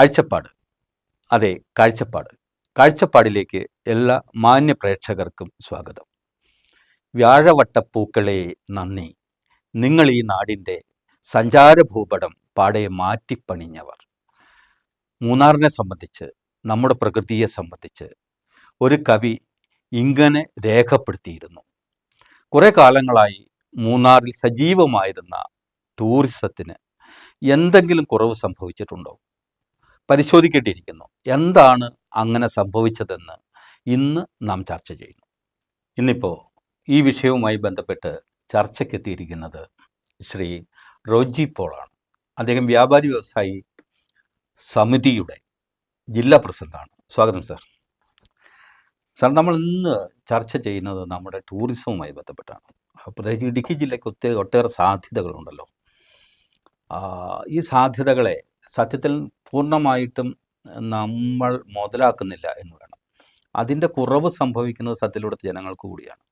ആഴ്ചപ്പാട്. അതെ, കാഴ്ചപ്പാട്. കാഴ്ചപ്പാടിലേക്ക് എല്ലാ മാന്യ പ്രേക്ഷകർക്കും സ്വാഗതം. വ്യാഴവട്ടപ്പൂക്കളെ നന്ദി. നിങ്ങൾ ഈ നാടിൻ്റെ സഞ്ചാരഭൂപടം പാടെ മാറ്റിപ്പണിഞ്ഞവർ. മൂന്നാറിനെ സംബന്ധിച്ച്, നമ്മുടെ പ്രകൃതിയെ സംബന്ധിച്ച് ഒരു കവി ഇങ്ങനെ രേഖപ്പെടുത്തിയിരുന്നു. കുറേ കാലങ്ങളായി മൂന്നാറിൽ സജീവമായിരുന്ന ടൂറിസത്തിന് എന്തെങ്കിലും കുറവ് സംഭവിച്ചിട്ടുണ്ടോ? പരിശോധിക്കേണ്ടിയിരിക്കുന്നു. എന്താണ് അങ്ങനെ സംഭവിച്ചതെന്ന് ഇന്ന് നാം ചർച്ച ചെയ്യുന്നു. ഇന്നിപ്പോൾ ഈ വിഷയവുമായി ബന്ധപ്പെട്ട് ചർച്ചയ്ക്കെത്തിയിരിക്കുന്നത് ശ്രീ റോജി പോളാണ്. അദ്ദേഹം വ്യാപാരി വ്യവസായി സമിതിയുടെ ജില്ലാ പ്രസിഡന്റാണ്. സ്വാഗതം സാർ. സാർ, നമ്മൾ ഇന്ന് ചർച്ച ചെയ്യുന്നത് നമ്മുടെ ടൂറിസവുമായി ബന്ധപ്പെട്ടാണ്. പ്രത്യേകിച്ച് ഇടുക്കി ജില്ലയ്ക്ക് ഒട്ടേറെ സാധ്യതകളുണ്ടല്ലോ. ഈ സാധ്യതകളെ സത്യത്തിൽ പൂർണ്ണമായിട്ടും നമ്മൾ മുതലാക്കുന്നില്ല എന്ന് വേണം. അതിൻ്റെ കുറവ് സംഭവിക്കുന്നത് സത്യത്തിലൂടെ ജനങ്ങൾക്ക് കൂടിയാണ്.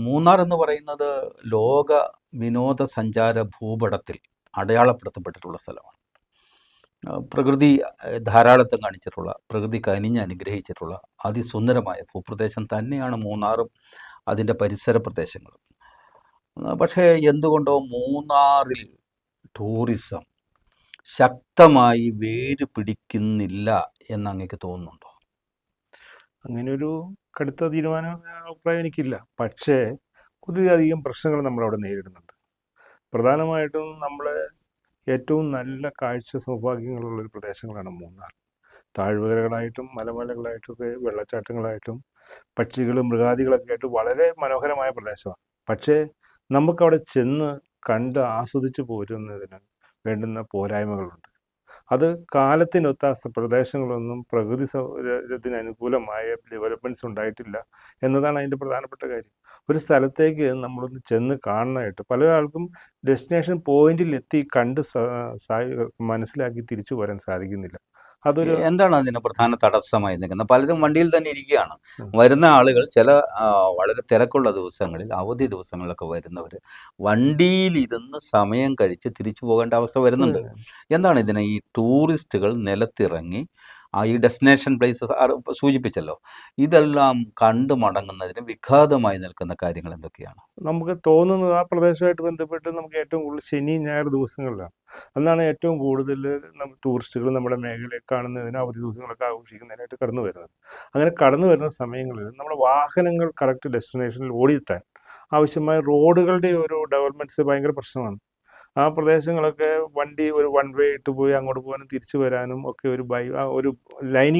മൂന്നാർ എന്ന് പറയുന്നത് ലോക വിനോദസഞ്ചാര ഭൂപടത്തിൽ അടയാളപ്പെടുത്തപ്പെട്ടിട്ടുള്ള സ്ഥലമാണ്. പ്രകൃതി ധാരാളത്വം കാണിച്ചിട്ടുള്ള, പ്രകൃതി കനിഞ്ഞ് അനുഗ്രഹിച്ചിട്ടുള്ള അതിസുന്ദരമായ ഭൂപ്രദേശം തന്നെയാണ് മൂന്നാറും അതിൻ്റെ പരിസര പ്രദേശങ്ങളും. പക്ഷേ എന്തുകൊണ്ടോ മൂന്നാറിൽ ടൂറിസം ശക്തമായി വേര് പിടിക്കുന്നില്ല എന്ന് അങ്ങേക്ക് തോന്നുന്നുണ്ടോ? അങ്ങനെയൊരു കടുത്ത തീരുമാനം അഭിപ്രായം എനിക്കില്ല. പക്ഷേ ഒത്തിരിയധികം പ്രശ്നങ്ങൾ നമ്മളവിടെ നേരിടുന്നുണ്ട്. പ്രധാനമായിട്ടും നമ്മൾ ഏറ്റവും നല്ല കാഴ്ച സൗഭാഗ്യങ്ങളുള്ളൊരു പ്രദേശങ്ങളാണ് മൂന്നാർ. താഴ്വരകളായിട്ടും മലമലകളായിട്ടൊക്കെ വെള്ളച്ചാട്ടങ്ങളായിട്ടും പക്ഷികളും മൃഗാദികളൊക്കെ ആയിട്ട് വളരെ മനോഹരമായ പ്രദേശമാണ്. പക്ഷേ നമുക്കവിടെ ചെന്ന് കണ്ട് ആസ്വദിച്ച് പോരുന്നതിന് വേണ്ടുന്ന പോരായ്മകളുണ്ട്. അത് കാലത്തിനൊത്ത പ്രദേശങ്ങളൊന്നും പ്രകൃതി സൗകര്യത്തിന് അനുകൂലമായ ഡെവലപ്മെൻറ്റ്സ് ഉണ്ടായിട്ടില്ല എന്നതാണ് അതിൻ്റെ പ്രധാനപ്പെട്ട കാര്യം. ഒരു സ്ഥലത്തേക്ക് നമ്മളൊന്ന് ചെന്ന് കാണാനായിട്ട് പല ആൾക്കും ഡെസ്റ്റിനേഷൻ പോയിന്റിൽ എത്തി കണ്ട് മനസ്സിലാക്കി തിരിച്ചു പോരാൻ സാധിക്കുന്നില്ല. അതൊരു എന്താണ് അതിന് പ്രധാന തടസ്സമായി നിൽക്കുന്നത്? പലരും വണ്ടിയിൽ തന്നെ ഇരിക്കുകയാണ്. വരുന്ന ആളുകൾ ചില വളരെ തിരക്കുള്ള ദിവസങ്ങളിൽ, അവധി ദിവസങ്ങളിലൊക്കെ വരുന്നവർ വണ്ടിയിലിരുന്ന് സമയം കഴിച്ച് തിരിച്ചു പോകേണ്ട അവസ്ഥ വരുന്നുണ്ട്. എന്താണ് ഇതിന് ഈ ടൂറിസ്റ്റുകൾ നിലത്തിറങ്ങി ഈ ഡെസ്റ്റിനേഷൻ പ്ലേസസ് സൂചിപ്പിച്ചല്ലോ, ഇതെല്ലാം കണ്ടു മടങ്ങുന്നതിന് വിഘാതമായി നിൽക്കുന്ന കാര്യങ്ങൾ എന്തൊക്കെയാണ്? നമുക്ക് തോന്നുന്നത് ആ പ്രദേശമായിട്ട് ബന്ധപ്പെട്ട് നമുക്ക് ഏറ്റവും കൂടുതൽ ശനി ഞായർ ദിവസങ്ങളിലാണ്. അന്നാണ് ഏറ്റവും കൂടുതൽ ടൂറിസ്റ്റുകൾ നമ്മുടെ മേഖലയെ കാണുന്നതിന് അവധി ദിവസങ്ങളൊക്കെ ആഘോഷിക്കുന്നതിനായിട്ട് കടന്നു വരുന്നത്. അങ്ങനെ കടന്നു വരുന്ന സമയങ്ങളിൽ നമ്മുടെ വാഹനങ്ങൾ കറക്റ്റ് ഡെസ്റ്റിനേഷനിൽ ഓടിയെത്താൻ ആവശ്യമായ റോഡുകളുടെ ഒരു ഡെവലപ്മെൻറ്റ്സ് ഭയങ്കര പ്രശ്നമാണ്. ആ പ്രദേശങ്ങളൊക്കെ വണ്ടി ഒരു വൺ വേ ഇട്ട് പോയി അങ്ങോട്ട് പോകാനും തിരിച്ചു വരാനും ഒക്കെ ഒരു ലൈൻ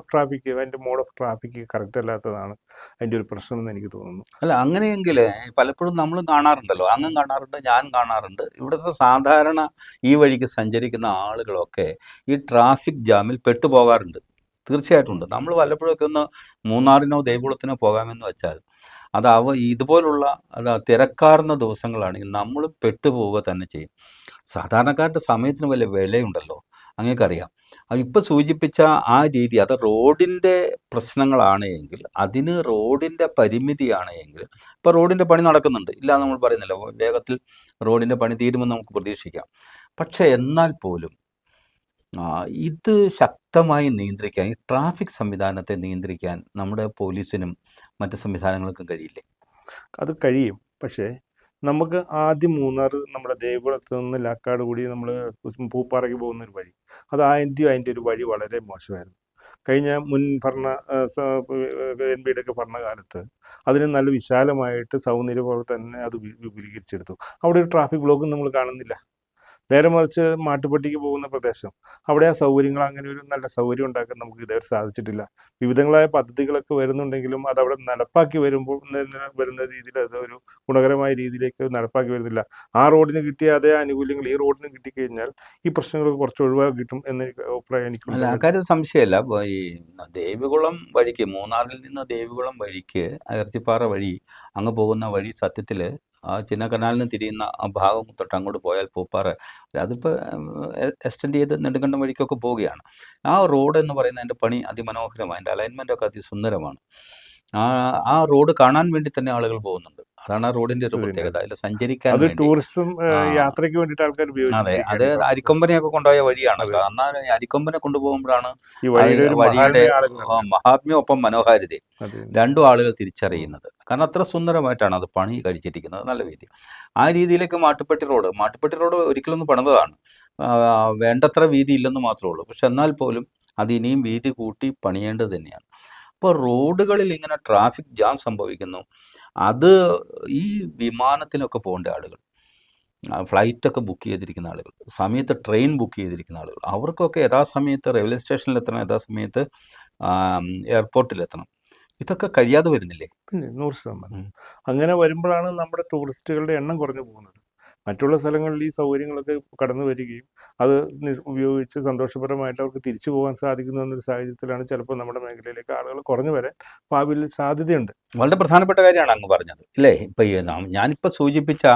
ഓഫ് ട്രാഫിക്, അതിൻ്റെ മോഡ് ഓഫ് ട്രാഫിക് കറക്റ്റ് അല്ലാത്തതാണ് അതിൻ്റെ ഒരു പ്രശ്നം എന്ന് എനിക്ക് തോന്നുന്നു. അല്ല, അങ്ങനെയെങ്കിൽ പലപ്പോഴും നമ്മൾ കാണാറുണ്ടല്ലോ, അങ്ങും കാണാറുണ്ട്, ഞാൻ കാണാറുണ്ട്, ഇവിടുത്തെ സാധാരണ ഈ വഴിക്ക് സഞ്ചരിക്കുന്ന ആളുകളൊക്കെ ഈ ട്രാഫിക് ജാമിൽ പെട്ടുപോകാറുണ്ട്. തീർച്ചയായിട്ടും ഉണ്ട്. നമ്മൾ വല്ലപ്പോഴൊക്കെ ഒന്ന് മൂന്നാറിനോ ദേവികുളത്തിനോ പോകാമെന്ന് വെച്ചാൽ ഇതുപോലുള്ള തിരക്കാർന്ന ദിവസങ്ങളാണെങ്കിൽ നമ്മൾ പെട്ടുപോവുക തന്നെ ചെയ്യും. സാധാരണക്കാരുടെ സമയത്തിന് വലിയ വിലയുണ്ടല്ലോ, അങ്ങേക്കറിയാം. ഇപ്പം സൂചിപ്പിച്ച ആ രീതി, അത് റോഡിൻ്റെ പ്രശ്നങ്ങളാണ് എങ്കിൽ, അതിന് റോഡിൻ്റെ പരിമിതിയാണ് എങ്കിൽ, ഇപ്പോൾ റോഡിൻ്റെ പണി നടക്കുന്നുണ്ട്, ഇല്ല നമ്മൾ പറയുന്നില്ല, വേഗത്തിൽ റോഡിൻ്റെ പണി തീരുമെന്ന് നമുക്ക് പ്രതീക്ഷിക്കാം. പക്ഷേ എന്നാൽ പോലും ഇത് ശക്തമായി നിയന്ത്രിക്കാൻ, ഈ ട്രാഫിക് സംവിധാനത്തെ നിയന്ത്രിക്കാൻ നമ്മുടെ പോലീസിനും മറ്റ് സംവിധാനങ്ങൾക്കും കഴിയില്ലേ? അത് കഴിയും. പക്ഷേ നമുക്ക് ആദ്യം മൂന്നാർ നമ്മുടെ ദേവികുളത്ത് നിന്ന് ലാക്കാട് കൂടി നമ്മൾ പൂപ്പാറയ്ക്ക് പോകുന്നൊരു വഴി, അതിൻ്റെ ഒരു വഴി വളരെ മോശമായിരുന്നു. കഴിഞ്ഞ മുൻ ഭരണ NPയുടെ ഒക്കെ ഭരണകാലത്ത് അതിന് നല്ല വിശാലമായിട്ട് സൗന്ദര്യ പോലെ തന്നെ അത് വിപുലീകരിച്ചെടുത്തു. അവിടെ ഒരു ട്രാഫിക് ബ്ലോക്കും നമ്മൾ കാണുന്നില്ല. നേരെ മറിച്ച് മാട്ടുപ്പെട്ടിക്ക് പോകുന്ന പ്രദേശം, അവിടെ ആ സൗകര്യങ്ങൾ, അങ്ങനെ ഒരു നല്ല സൗകര്യം ഉണ്ടാക്കാൻ നമുക്ക് ഇതുവരെ സാധിച്ചിട്ടില്ല. വിവിധങ്ങളായ പദ്ധതികളൊക്കെ വരുന്നുണ്ടെങ്കിലും അതവിടെ നടപ്പാക്കി വരുന്ന രീതിയിൽ അതൊരു ഗുണകരമായ രീതിയിലേക്ക് നടപ്പാക്കി വരുന്നില്ല. ആ റോഡിന് കിട്ടിയ അതേ ആനുകൂല്യങ്ങൾ ഈ റോഡിന് കിട്ടിക്കഴിഞ്ഞാൽ ഈ പ്രശ്നങ്ങൾ കുറച്ച് ഒഴിവാക്കി കിട്ടും എന്ന് അഭിപ്രായം എനിക്കുണ്ട്. അക്കാര്യം സംശയമല്ല. ഈ ദേവികുളം വഴിക്ക്, മൂന്നാറിൽ നിന്ന് ദേവികുളം വഴിക്ക് അയർച്ചിപ്പാറ വഴി അങ്ങ് പോകുന്ന വഴി സത്യത്തിൽ ആ ചിന്നക്കനാലിന് തിരിയുന്ന ആ ഭാഗം തൊട്ട് അങ്ങോട്ട് പോയാൽ പൂപ്പാറ, അതിപ്പോൾ എക്സ്റ്റെൻഡ് ചെയ്ത് നെടുങ്കണ്ടം വഴിക്കൊക്കെ പോവുകയാണ്. ആ റോഡ് എന്ന് പറയുന്നത് അതിൻ്റെ പണി അതിമനോഹരമാണ്, അതിൻ്റെ അലൈൻമെൻറ്റൊക്കെ അതിസുന്ദരമാണ്. ആ ആ റോഡ് കാണാൻ വേണ്ടി തന്നെ ആളുകൾ പോകുന്നുണ്ട്. അതാണ് ആ റോഡിന്റെ ഒരു അത് തന്നെ പ്രത്യേകത. അതിൽ സഞ്ചരിക്കാൻ അത് വേണ്ടി. ടൂറിസം ആ യാത്രയ്ക്ക് വേണ്ടിയിട്ട് ആൾക്കാർ അതെ. അത് ഉപയോഗിച്ചുകൊണ്ടിരിക്കുകയാണ് ഇപ്പോഴത്തെ ദിവസം. അരിക്കൊമ്പനെയൊക്കെ കൊണ്ടുപോയ അതെ വഴിയാണല്ലോ. എന്നാൽ അരിക്കൊമ്പനെ കൊണ്ടുപോകുമ്പോഴാണ് ഈ അത് വഴിയുടെ ഒരു വഴിയുടെ മഹാത്മ്യം ആളുകൾ അറിഞ്ഞത്. മഹാത്മ്യം ഒപ്പം മനോഹാരിതയും അത് തന്നെ. രണ്ടും ആളുകൾ തിരിച്ചറിയുന്നത്. കാരണം അത്ര സുന്ദരമായിട്ടാണ് അത് പണി കഴിച്ചിരിക്കുന്നത്. നല്ല വീതി. ആ രീതിയിലേക്ക് മാട്ടുപ്പെട്ടി റോഡ് ഒരിക്കലൊന്ന് പണിതതാണ്. ആ, വേണ്ടത്ര വീതി ഇല്ലെന്ന് മാത്രമേ ഉള്ളൂ. പക്ഷെ എന്നാൽ പോലും അത് ഇനിയും വീതി കൂട്ടി പണിയേണ്ടത് തന്നെയാണ്. അപ്പോൾ റോഡുകളിൽ ഇങ്ങനെ ട്രാഫിക് ജാം സംഭവിക്കുന്നു. അത് ഈ വിമാനത്തിനൊക്കെ പോകേണ്ട ആളുകൾ, ഫ്ലൈറ്റൊക്കെ ബുക്ക് ചെയ്തിരിക്കുന്ന ആളുകൾ, സമയത്ത് ട്രെയിൻ ബുക്ക് ചെയ്തിരിക്കുന്ന ആളുകൾ, അവർക്കൊക്കെ യഥാസമയത്ത് റെയിൽവേ സ്റ്റേഷനിൽ എത്തണം, യഥാസമയത്ത് എയർപോർട്ടിലെത്തണം. ഇതൊക്കെ കഴിയാതെ വരുന്നില്ലേ? പിന്നെ 100%. ഉം. അങ്ങനെ വരുമ്പോഴാണ് നമ്മുടെ ടൂറിസ്റ്റുകളുടെ എണ്ണം കുറഞ്ഞു പോകുന്നത്. മറ്റുള്ള സ്ഥലങ്ങളിൽ ഈ സൗകര്യങ്ങളൊക്കെ കടന്നു വരികയും അത് ഉപയോഗിച്ച് സന്തോഷപരമായിട്ട് അവർക്ക് തിരിച്ചു പോകാൻ സാധിക്കുന്നു എന്നൊരു സാഹചര്യത്തിലാണ് ചിലപ്പോൾ നമ്മുടെ മേഖലയിലേക്ക് ആളുകൾ കുറഞ്ഞു വരാൻ ഭാവിയിൽ സാധ്യതയുണ്ട്. വളരെ പ്രധാനപ്പെട്ട കാര്യമാണ് അങ്ങ് പറഞ്ഞത് ഇല്ലേ? ഇപ്പം ഞാനിപ്പോൾ സൂചിപ്പിച്ച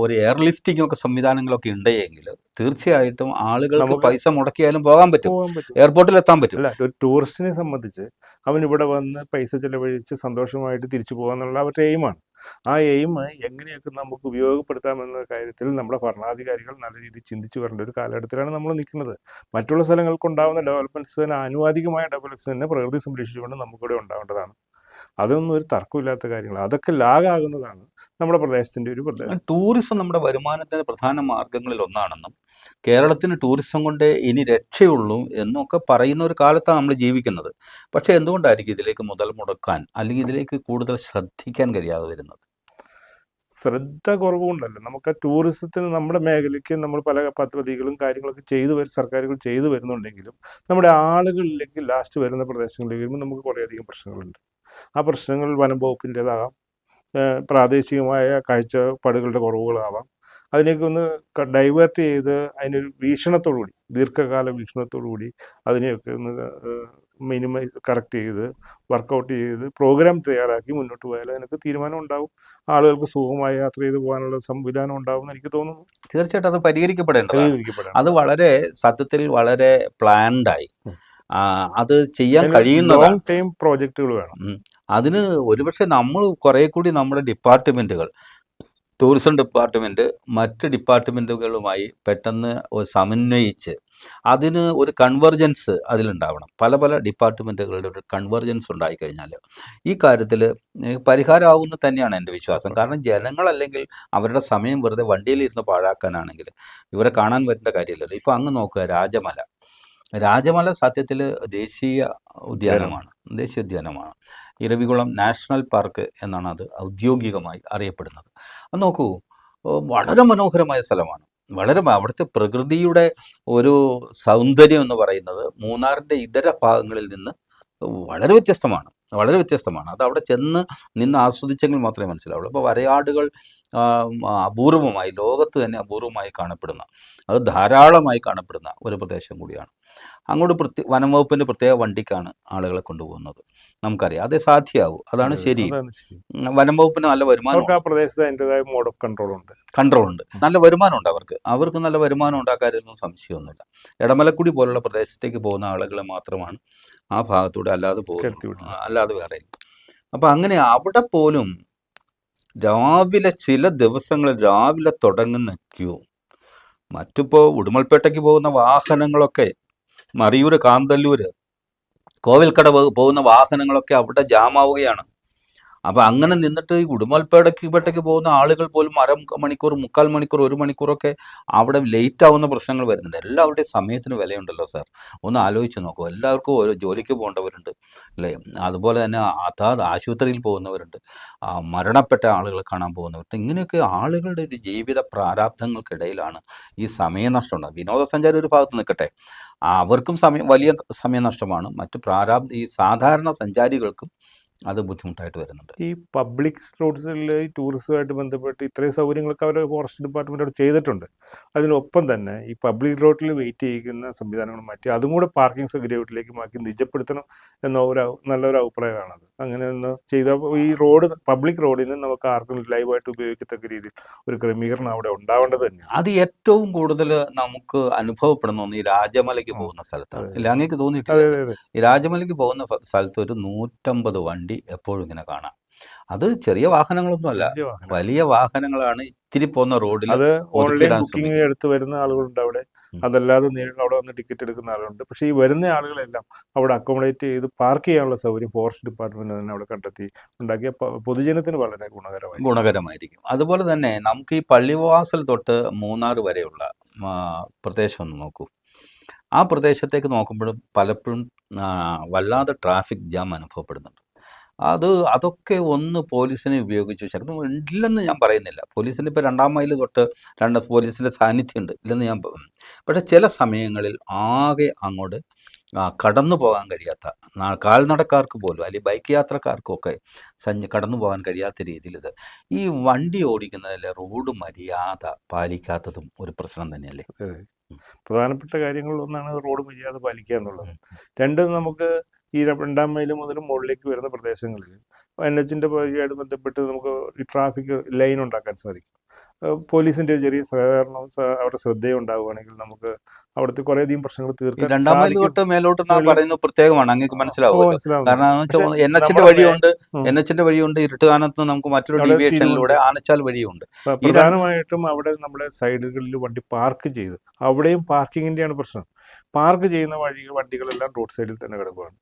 ഒരു എയർ ലിഫ്റ്റിംഗ് ഒക്കെ സംവിധാനങ്ങളൊക്കെ ഉണ്ടെങ്കിൽ തീർച്ചയായിട്ടും ആളുകൾക്ക് നമുക്ക് പൈസ മുടക്കിയാലും പോകാൻ പറ്റും, പോകാൻ പറ്റും. എയർപോർട്ടിൽ എത്താൻ പറ്റും. അല്ല, ഒരു ടൂറിസ്റ്റിനെ സംബന്ധിച്ച് അവൻ ഇവിടെ വന്ന് പൈസ ചിലവഴിച്ച് സന്തോഷമായിട്ട് തിരിച്ചു പോകുക എന്നുള്ള അവരുടെ എയിമാണ്. ആ എയിം എങ്ങനെയൊക്കെ നമുക്ക് ഉപയോഗപ്പെടുത്താമെന്ന കാര്യത്തിൽ നമ്മുടെ ഭരണാധികാരികൾ നല്ല രീതിയിൽ ചിന്തിച്ചു വരേണ്ട ഒരു കാലഘട്ടത്തിലാണ് നമ്മൾ നിൽക്കുന്നത്. മറ്റുള്ള സ്ഥലങ്ങൾക്കുണ്ടാകുന്ന ഡെവലപ്മെൻറ്റ്സിന് ആനുപാതികമായ ഡെവലപ്മെൻറ്റ്സ് തന്നെ പ്രകൃതി സംരക്ഷിച്ചുകൊണ്ട് നമുക്കിവിടെ ഉണ്ടാവേണ്ടതാണ്. അതൊന്നും ഒരു തർക്കമില്ലാത്ത കാര്യങ്ങൾ. അതൊക്കെ ലാഗാകുന്നതാണ് നമ്മുടെ പ്രദേശത്തിൻ്റെ ഒരു പ്രത്യേകത. ടൂറിസം നമ്മുടെ വരുമാനത്തിന് പ്രധാന മാർഗങ്ങളിൽ ഒന്നാണെന്നും കേരളത്തിന് ടൂറിസം കൊണ്ട് ഇനി രക്ഷയുള്ളൂ എന്നൊക്കെ പറയുന്ന ഒരു കാലത്താണ് നമ്മൾ ജീവിക്കുന്നത്. പക്ഷേ എന്തുകൊണ്ടായിരിക്കും ഇതിലേക്ക് മുതൽ മുടക്കാൻ അല്ലെങ്കിൽ ഇതിലേക്ക് കൂടുതൽ ശ്രദ്ധിക്കാൻ കഴിയാതെ വരുന്നത്? ശ്രദ്ധ കുറവുകൊണ്ടല്ല, നമുക്ക് ടൂറിസത്തിന് നമ്മുടെ മേഖലയ്ക്ക് നമ്മൾ പല പദ്ധതികളും കാര്യങ്ങളൊക്കെ സർക്കാരുകൾ ചെയ്തു വരുന്നുണ്ടെങ്കിലും നമ്മുടെ ആളുകളിലേക്ക് ലാസ്റ്റ് വരുന്ന പ്രദേശങ്ങളിലേക്ക് വരുമ്പോൾ നമുക്ക് കുറേയധികം പ്രശ്നങ്ങളുണ്ട്. ആ പ്രശ്നങ്ങൾ വനം വകുപ്പിൻ്റേതാകാം, പ്രാദേശികമായ കാഴ്ചപ്പാടുകളുടെ കുറവുകളാവാം. അതിനെയൊക്കെ ഒന്ന് ഡൈവേർട്ട് ചെയ്ത് അതിനൊരു വീക്ഷണത്തോടുകൂടി, ദീർഘകാല വീക്ഷണത്തോടുകൂടി അതിനെയൊക്കെ ഒന്ന് കറക്റ്റ് ചെയ്ത് വർക്കൗട്ട് ചെയ്ത് പ്രോഗ്രാം തയ്യാറാക്കി മുന്നോട്ട് പോയാൽ അതിനൊക്കെ തീരുമാനം ഉണ്ടാവും. ആളുകൾക്ക് സുഖമായി യാത്ര ചെയ്ത് പോകാനുള്ള സംവിധാനം ഉണ്ടാവും എന്ന് എനിക്ക് തോന്നുന്നു. തീർച്ചയായിട്ടും അത് പരിഹരിക്കപ്പെടേണ്ടതാണ്. അത് പരിഹരിക്കപ്പെടേണ്ടതാണ്. വളരെ സത്യത്തിൽ വളരെ പ്ലാൻഡായി അത് ചെയ്യാൻ അതിന് കഴിയുന്നതാണ്. ലോങ് ടൈം പ്രോജക്റ്റുകൾ വേണം. അതിന് ഒരുപക്ഷെ നമ്മൾ കുറേ കൂടി നമ്മുടെ ഡിപ്പാർട്ട്മെൻറ്റുകൾ, ടൂറിസം ഡിപ്പാർട്ട്മെൻറ്റ് മറ്റ് ഡിപ്പാർട്ട്മെൻറ്റുകളുമായി പെട്ടെന്ന് സമന്വയിച്ച് അതിന് ഒരു കൺവെർജൻസ് അതിലുണ്ടാവണം. പല പല ഡിപ്പാർട്ട്മെൻറ്റുകളുടെ ഒരു കൺവെർജൻസ് ഉണ്ടായിക്കഴിഞ്ഞാൽ ഈ കാര്യത്തിൽ പരിഹാരമാവുമെന്ന് തന്നെയാണ് എൻ്റെ വിശ്വാസം. കാരണം ജനങ്ങളല്ലെങ്കിൽ അവരുടെ സമയം വെറുതെ വണ്ടിയിലിരുന്ന് പാഴാക്കാനാണെങ്കിൽ ഇവരെ കാണാൻ വരേണ്ട കാര്യമില്ലല്ലോ. ഇപ്പോൾ അങ്ങ് നോക്കുക, രാജമല സത്യത്തിൽ ദേശീയ ഉദ്യാനമാണ്. ഇരവികുളം നാഷണൽ പാർക്ക് എന്നാണ് അത് ഔദ്യോഗികമായി അറിയപ്പെടുന്നത്. അത് നോക്കൂ, വളരെ മനോഹരമായ സ്ഥലമാണ്. അവിടുത്തെ പ്രകൃതിയുടെ ഒരു സൗന്ദര്യം എന്ന് പറയുന്നത് മൂന്നാറിൻ്റെ ഇതര ഭാഗങ്ങളിൽ നിന്ന് വളരെ വ്യത്യസ്തമാണ്. അത് അവിടെ ചെന്ന് നിന്ന് ആസ്വദിച്ചെങ്കിൽ മാത്രമേ മനസ്സിലാവുള്ളൂ. അപ്പോൾ വരയാടുകൾ അപൂർവമായി, ലോകത്ത് തന്നെ അപൂർവമായി കാണപ്പെടുന്ന, അത് ധാരാളമായി കാണപ്പെടുന്ന ഒരു പ്രദേശം കൂടിയാണ്. അങ്ങോട്ട് വനം വകുപ്പിൻ്റെ പ്രത്യേക വണ്ടിക്കാണ് ആളുകളെ കൊണ്ടുപോകുന്നത്. നമുക്കറിയാം, അതേ സാധ്യമാവും. അതാണ് ശരി. വനം വകുപ്പിന് നല്ല വരുമാനം, ആ പ്രദേശത്ത് അതിൻ്റെതായ മോഡ് ഓഫ് കൺട്രോളുണ്ട്, നല്ല വരുമാനമുണ്ട്. അവർക്ക് നല്ല വരുമാനം ഉണ്ടാക്കാനൊന്നും സംശയമൊന്നുമില്ല. എടമലക്കുടി പോലുള്ള പ്രദേശത്തേക്ക് പോകുന്ന ആളുകളെ മാത്രമാണ് ആ ഭാഗത്തൂടെ അല്ലാതെ വേറെ. അപ്പം അങ്ങനെ അവിടെ പോലും ചില ദിവസങ്ങളിൽ രാവിലെ തുടങ്ങുന്ന ക്യൂ, മറ്റിപ്പോൾ ഉടുമൽപേട്ടയ്ക്ക് പോകുന്ന വാഹനങ്ങളൊക്കെ, മറിയൂര്, കാന്തല്ലൂര്, കോവിൽക്കടവ് പോകുന്ന വാഹനങ്ങളൊക്കെ അവിടെ ജാമാവുകയാണ്. അപ്പോൾ അങ്ങനെ നിന്നിട്ട് ഈ ഉടുമൽപേട്ടയ്ക്ക് പോകുന്ന ആളുകൾ പോലും അരമണിക്കൂർ, 3/4 മണിക്കൂർ, 1 മണിക്കൂറൊക്കെ അവിടെ ലേറ്റ് ആവുന്ന പ്രശ്നങ്ങൾ വരുന്നുണ്ട്. എല്ലാവരുടെയും സമയത്തിന് വിലയുണ്ടല്ലോ സാർ. ഒന്ന് ആലോചിച്ച് നോക്കൂ. എല്ലാവർക്കും ഓരോ ജോലിക്ക് പോകേണ്ടവരുണ്ട് അല്ലേ? അതുപോലെ തന്നെ ആശുപത്രിയിൽ പോകുന്നവരുണ്ട്, മരണപ്പെട്ട ആളുകളെ കാണാൻ പോകുന്നവരുണ്ട്. ഇങ്ങനെയൊക്കെ ആളുകളുടെ ഒരു ജീവിത പ്രാരാബ്ധങ്ങൾക്കിടയിലാണ് ഈ സമയനഷ്ടം ഉണ്ടാകുന്നത്. വിനോദസഞ്ചാരം ഒരു ഭാഗത്ത് നിൽക്കട്ടെ, അവർക്കും വലിയ സമയനഷ്ടമാണ്. ഈ സാധാരണ സഞ്ചാരികൾക്കും അത് ബുദ്ധിമുട്ടായിട്ട് വരുന്നുണ്ട്. ഈ പബ്ലിക് റോഡ്സിൽ ഈ ടൂറിസവുമായിട്ട് ബന്ധപ്പെട്ട് ഇത്രയും സൗകര്യങ്ങളൊക്കെ അവർ ഫോറസ്റ്റ് ഡിപ്പാർട്ട്മെൻറ്റ് അവിടെ ചെയ്തിട്ടുണ്ട്. അതിനൊപ്പം തന്നെ ഈ പബ്ലിക് റോഡിൽ വെയിറ്റ് ചെയ്യിക്കുന്ന സംവിധാനങ്ങൾ മാറ്റി അതും കൂടെ പാർക്കിംഗ് സൗകര്യത്തിലേക്ക് മാറ്റി നിജപ്പെടുത്തണം എന്ന നല്ലൊരു അഭിപ്രായമാണത്. അങ്ങനെ ഒന്ന് ചെയ്താൽ ഈ പബ്ലിക് റോഡിന് നമുക്ക് ആർക്കും ലൈവായിട്ട് ഉപയോഗിക്കത്തക്ക രീതിയിൽ ഒരു ക്രമീകരണം അവിടെ ഉണ്ടാവേണ്ടത് തന്നെയാണ്. അത് ഏറ്റവും കൂടുതൽ നമുക്ക് അനുഭവപ്പെടുന്ന ഒന്ന് ഈ രാജമലയ്ക്ക് പോകുന്ന സ്ഥലത്താണ്. ഇല്ല, അങ്ങേക്ക് തോന്നിയിട്ടില്ല? ഈ രാജമലയ്ക്ക് പോകുന്ന സ്ഥലത്ത് ഒരു 150 വണ്ടി വണ്ടി എപ്പോഴും ഇങ്ങനെ കാണാം. അത് ചെറിയ വാഹനങ്ങളൊന്നുമല്ല, വലിയ വാഹനം. വലിയ വാഹനങ്ങളാണ് ഇത്തിരി പോകുന്ന റോഡിൽ അത് ഓൺലൈൻ ഒതുക്കിയിടാൻ ബുക്കിംഗ് ശ്രമിക്കുന്നത്. എടുത്ത് വരുന്ന ആളുകളുണ്ട് അവിടെ. ഉം. അതല്ലാതെ നേരിട്ട് അവിടെ വന്ന് ടിക്കറ്റ് എടുക്കുന്ന ആളുകളുണ്ട്. പക്ഷേ ഈ വരുന്ന ആളുകളെല്ലാം അവിടെ അക്കോമഡേറ്റ് ചെയ്ത് പാർക്ക് ചെയ്യാനുള്ള സൗകര്യം ഫോറസ്റ്റ് ഡിപ്പാർട്ട്മെന്റ് തന്നെ അവിടെ കണ്ടെത്തി ഉണ്ടാക്കിയ പൊതുജനത്തിന് വളരെ ഗുണകരമായിരിക്കും. അതുപോലെ തന്നെ നമുക്ക് ഈ പള്ളിവാസൽ തൊട്ട് മൂന്നാർ വരെയുള്ള പ്രദേശം ഒന്ന് നോക്കൂ. ആ പ്രദേശത്തേക്ക് നോക്കുമ്പോഴും പലപ്പോഴും വല്ലാതെ ട്രാഫിക് ജാം അനുഭവപ്പെടുന്നുണ്ട്. അതൊക്കെ ഒന്ന് പോലീസിനെ ഉപയോഗിച്ച് ശക്തം ഇല്ലെന്ന് ഞാൻ പറയുന്നില്ല. പോലീസിന് ഇപ്പോൾ 2-ാം മൈൽ തൊട്ട് പോലീസിൻ്റെ സാന്നിധ്യമുണ്ട്, ഇല്ലെന്ന് ഞാൻ പക്ഷേ ചില സമയങ്ങളിൽ ആകെ അങ്ങോട്ട് കടന്നു പോകാൻ കഴിയാത്ത, കാൽനടക്കാർക്ക് പോലും അല്ലെങ്കിൽ ബൈക്ക് യാത്രക്കാർക്കൊക്കെ കടന്നു പോകാൻ കഴിയാത്ത രീതിയിൽ ഈ വണ്ടി ഓടിക്കുന്നതിൽ റോഡ് മര്യാദ പാലിക്കാത്തതും ഒരു പ്രശ്നം തന്നെയല്ലേ? പ്രധാനപ്പെട്ട കാര്യങ്ങളിലൊന്നാണ് റോഡ് മര്യാദ പാലിക്കുക എന്നുള്ളത്. രണ്ട്, നമുക്ക് ഈ 2-ാം മൈൽ മുതൽ മുകളിലേക്ക് വരുന്ന പ്രദേശങ്ങളിൽ NH-ൻ്റെ പരിധിയായിട്ട് ബന്ധപ്പെട്ട് നമുക്ക് ഈ ട്രാഫിക് ലൈൻ ഉണ്ടാക്കാൻ സാധിക്കും. പോലീസിൻ്റെ ചെറിയ സഹകരണം അവരുടെ ശ്രദ്ധയും ഉണ്ടാവുകയാണെങ്കിൽ നമുക്ക് അവിടുത്തെ കുറേയധികം പ്രശ്നങ്ങൾ തീർക്കാൻ 2-ാം മൈൽ തൊട്ട് മേലോട്ട് പറയുന്നത് പ്രത്യേകമാണ്, അങ്ങേക്ക് മനസ്സിലാവുമല്ലോ. കാരണം NH-ൻ്റെ വഴിയുണ്ട്, ഇരുട്ടുകാനത്ത് നമുക്ക് മറ്റൊരു ഡീവിയേഷനിലൂടെ ആനച്ചാൽ വഴിയുണ്ട്. പ്രധാനമായിട്ടും അവിടെ നമ്മുടെ സൈഡുകളിൽ വണ്ടി പാർക്ക് ചെയ്ത് അവിടെയും പാർക്കിങ്ങിൻ്റെയാണ് പ്രശ്നം. പാർക്ക് ചെയ്യുന്ന വണ്ടികളെല്ലാം റോഡ് സൈഡിൽ തന്നെ കിടക്കുകയാണ്.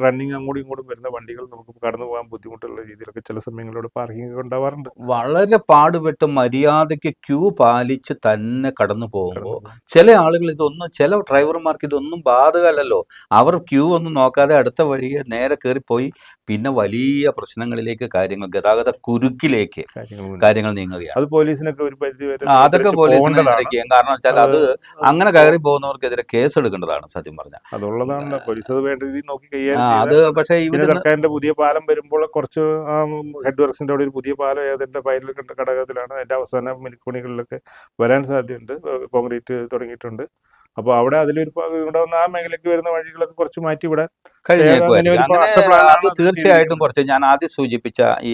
റണ്ണിങ് അങ്ങോട്ടും ഇങ്ങോട്ടും വരുന്ന വണ്ടികൾ നമുക്ക് കടന്നു പോകാൻ ബുദ്ധിമുട്ടുള്ള രീതിയിലൊക്കെ ചില സമയങ്ങളിലൂടെ പാർക്കിംഗ് ഉണ്ടാവാറുണ്ട്. വളരെ പാടുപെട്ട് മര്യാദയ്ക്ക് ക്യൂ പാലിച്ച് തന്നെ കടന്നു പോകുമ്പോൾ ചില ആളുകൾ ചില ഡ്രൈവർമാർക്ക് ഇതൊന്നും ബാധകമല്ലല്ലോ. അവർ ക്യൂ ഒന്നും നോക്കാതെ അടുത്ത വഴിയെ നേരെ കയറിപ്പോയി പിന്നെ വലിയ പ്രശ്നങ്ങളിലേക്ക് ഗതാഗത കുരുക്കിലേക്ക് കാര്യങ്ങൾ നീങ്ങുകയാണ്. അത് പോലീസിനൊക്കെ ഒരു പരിധി വരെ അതൊക്കെ പോലീസിനെ നിയന്ത്രിക്കുകയും, കാരണം വെച്ചാൽ അത് അങ്ങനെ കയറി പോകുന്നവർക്കെതിരെ കേസ് എടുക്കേണ്ടതാണ് സത്യം പറഞ്ഞാൽ. അതുള്ളതാണ് പോലീസ് അത് വേണ്ട രീതിയിൽ നോക്കി അത്. പക്ഷേ സർക്കാരിന്റെ പുതിയ പാലം വരുമ്പോൾ കുറച്ച് ഹെഡ് വർക്സിന്റെ അവിടെ ഒരു പുതിയ പാലം ഏതിന്റെ ഫൈനൽ ഘടകത്തിലാണ് അതിന്റെ അവസാന മിനിക്കുണികളിലൊക്കെ വരാൻ സാധ്യതയുണ്ട്. കോൺക്രീറ്റ് തുടങ്ങിയിട്ടുണ്ട്. അപ്പോൾ അവിടെ ഇവിടെ വന്ന് ആ മേഖലയ്ക്ക് വരുന്ന വഴികളൊക്കെ കുറച്ച് മാറ്റി വിടാൻ തീർച്ചയായിട്ടും കുറച്ച് ഞാൻ ആദ്യം സൂചിപ്പിച്ച ഈ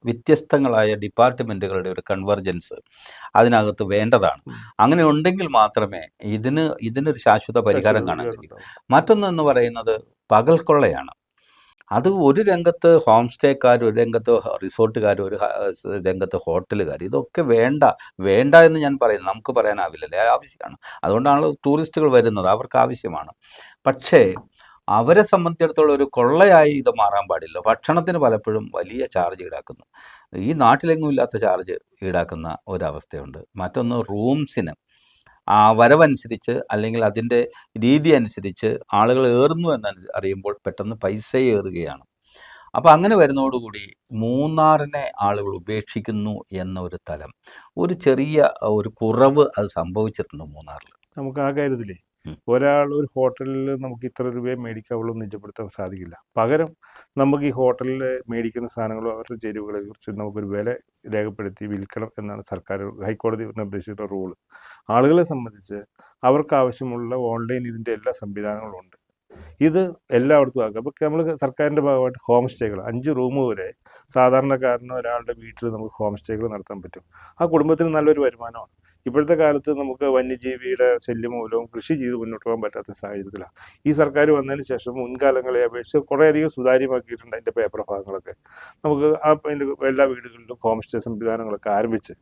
വ്യത്യസ്തങ്ങളായ ഡിപ്പാർട്ട്മെന്റുകളുടെ ഒരു കൺവെർജൻസ് അതിനകത്ത് വേണ്ടതാണ്. അങ്ങനെ ഉണ്ടെങ്കിൽ മാത്രമേ ഇതിനൊരു ശാശ്വത പരിഹാരം കാണാൻ കഴിയൂ. മറ്റൊന്നെന്ന് പറയുന്നത് പകൽ കൊള്ളയാണ്. അത് ഒരു രംഗത്ത് ഹോം സ്റ്റേക്കാർ, ഒരു രംഗത്ത് റിസോർട്ടുകാർ, ഒരു രംഗത്ത് ഹോട്ടലുകാർ. ഇതൊക്കെ വേണ്ട എന്ന് ഞാൻ പറയുന്നത് നമുക്ക് പറയാനാവില്ലല്ലേ, ആവശ്യമാണ്. അതുകൊണ്ടാണല്ലോ ടൂറിസ്റ്റുകൾ വരുന്നത്, അവർക്ക് ആവശ്യമാണ്. പക്ഷേ അവരെ സംബന്ധിച്ചിടത്തോളം ഒരു കൊള്ളയായി ഇത് മാറാൻ പാടില്ല. ഭക്ഷണത്തിന് പലപ്പോഴും വലിയ ചാർജ് ഈടാക്കുന്നു. ഈ നാട്ടിലെങ്ങും ഇല്ലാത്ത ചാർജ് ഈടാക്കുന്ന ഒരവസ്ഥയുണ്ട്. മറ്റൊന്ന് റൂംസിന് വരവനുസരിച്ച് അല്ലെങ്കിൽ അതിൻ്റെ രീതി അനുസരിച്ച് ആളുകൾ ഏറുന്നു എന്ന് അറിയുമ്പോൾ പെട്ടെന്ന് പൈസ ഏറുകയാണ്. അപ്പോൾ അങ്ങനെ വരുന്നതോടുകൂടി മൂന്നാറിനെ ആളുകൾ ഉപേക്ഷിക്കുന്നു എന്ന ഒരു തലം, ഒരു ചെറിയ ഒരു കുറവ് അത് സംഭവിച്ചിട്ടുണ്ട് മൂന്നാറിൽ. നമുക്ക് ആ കാര്യത്തിലേ ഒരാൾ ഒരു ഹോട്ടലിൽ നമുക്ക് ഇത്ര രൂപയെ മേടിക്കാവുള്ളൂ നിജപ്പെടുത്താൻ സാധിക്കില്ല. പകരം നമുക്ക് ഈ ഹോട്ടലിൽ മേടിക്കുന്ന സാധനങ്ങളോ അവരുടെ ചേരുവകളെ കുറിച്ച് നമുക്കൊരു വില രേഖപ്പെടുത്തി വിൽക്കണം എന്നാണ് സർക്കാർ ഹൈക്കോടതി നിർദ്ദേശിച്ചിട്ടുള്ള റൂള്. ആളുകളെ സംബന്ധിച്ച് അവർക്ക് ആവശ്യമുള്ള ഓൺലൈൻ ഇതിൻ്റെ എല്ലാ സംവിധാനങ്ങളും ഉണ്ട്. ഇത് എല്ലായിടത്തും ആക്കുക. അപ്പോൾ നമ്മൾ സർക്കാരിൻ്റെ ഭാഗമായിട്ട് ഹോം സ്റ്റേകൾ 5 റൂം വരെ സാധാരണക്കാരന് ഒരാളുടെ വീട്ടിൽ നമുക്ക് ഹോം സ്റ്റേകൾ നടത്താൻ പറ്റും. ആ കുടുംബത്തിന് നല്ലൊരു വരുമാനമാണ്. ഇപ്പോഴത്തെ കാലത്ത് നമുക്ക് വന്യജീവിയുടെ ശല്യം മൂലവും കൃഷി ചെയ്ത് മുന്നോട്ട് പോകാൻ പറ്റാത്ത സാഹചര്യത്തിലാണ് ഈ സർക്കാർ വന്നതിന് ശേഷം മുൻകാലങ്ങളെ അപേക്ഷിച്ച് കുറേയധികം സുതാര്യമാക്കിയിട്ടുണ്ട്. അതിൻ്റെ പേപ്പർ ഭാഗങ്ങളൊക്കെ നമുക്ക് എല്ലാ വീടുകളിലും ഹോം സ്റ്റേ സംവിധാനങ്ങളൊക്കെ ആരംഭിച്ച്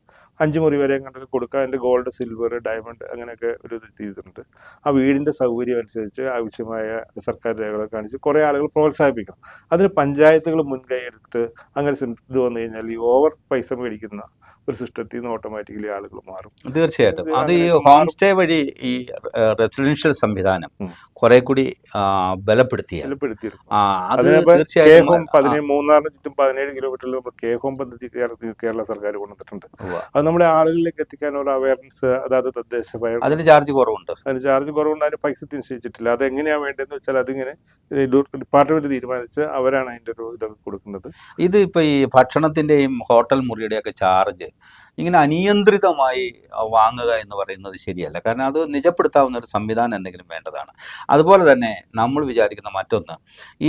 5 മുറി വരെ കണ്ടൊക്കെ കൊടുക്കുക. അതിൻ്റെ ഗോൾഡ്, സിൽവർ, ഡയമണ്ട് അങ്ങനെയൊക്കെ ഒരു ഇത് ചെയ്തിട്ടുണ്ട്. ആ വീടിൻ്റെ സൗകര്യം അനുസരിച്ച് ആവശ്യമായ സർക്കാർ രേഖകളെ കാണിച്ച് കുറേ ആളുകൾ പ്രോത്സാഹിപ്പിക്കണം. അതിന് പഞ്ചായത്തുകൾ മുൻകൈ എടുത്ത് അങ്ങനെ ഇത് വന്നു കഴിഞ്ഞാൽ ഈ ഓവർ പൈസ മേടിക്കുന്ന ഒരു സിസ്റ്റത്തിൽ നിന്ന് ഓട്ടോമാറ്റിക്കലി ആളുകൾ മാറും. തീർച്ചയായിട്ടും അത് ഈ ഹോം സ്റ്റേ വഴി ഈ റെസിഡൻഷ്യൽ സംവിധാനം കുറെ കൂടി ബലപ്പെടുത്തിയെടുക്കും. മൂന്നാറിന് ചുറ്റും 17 കിലോമീറ്ററിൽ നമ്മൾ കെ ഹോം പദ്ധതി കേരള സർക്കാർ കൊണ്ടുവന്നിട്ടുണ്ട്. അത് നമ്മുടെ ആളുകളിലേക്ക് എത്തിക്കാനുള്ള അവയർനെസ്, അതായത് തദ്ദേശ അതിന് ചാർജ് കുറവുണ്ട്. അതിന് പൈസ നിശ്ചയിച്ചിട്ടില്ല. അതെങ്ങനെയാണ് വേണ്ടതെന്ന് വെച്ചാൽ അതിങ്ങനെ ഡിപ്പാർട്ട്മെന്റ് തീരുമാനിച്ച് അവരാണ് അതിൻ്റെ ഒരു ഇതൊക്കെ കൊടുക്കുന്നത്. ഇത് ഇപ്പോൾ ഈ ഭക്ഷണത്തിൻ്റെയും ഹോട്ടൽ മുറിയുടെയൊക്കെ ചാർജ് ഇങ്ങനെ അനിയന്ത്രിതമായി വാങ്ങുക എന്ന് പറയുന്നത് ശരിയല്ല. കാരണം അത് നിജപ്പെടുത്താവുന്ന ഒരു സംവിധാനം എന്തെങ്കിലും വേണ്ടതാണ്. അതുപോലെ തന്നെ നമ്മൾ വിചാരിക്കുന്ന മറ്റൊന്ന്,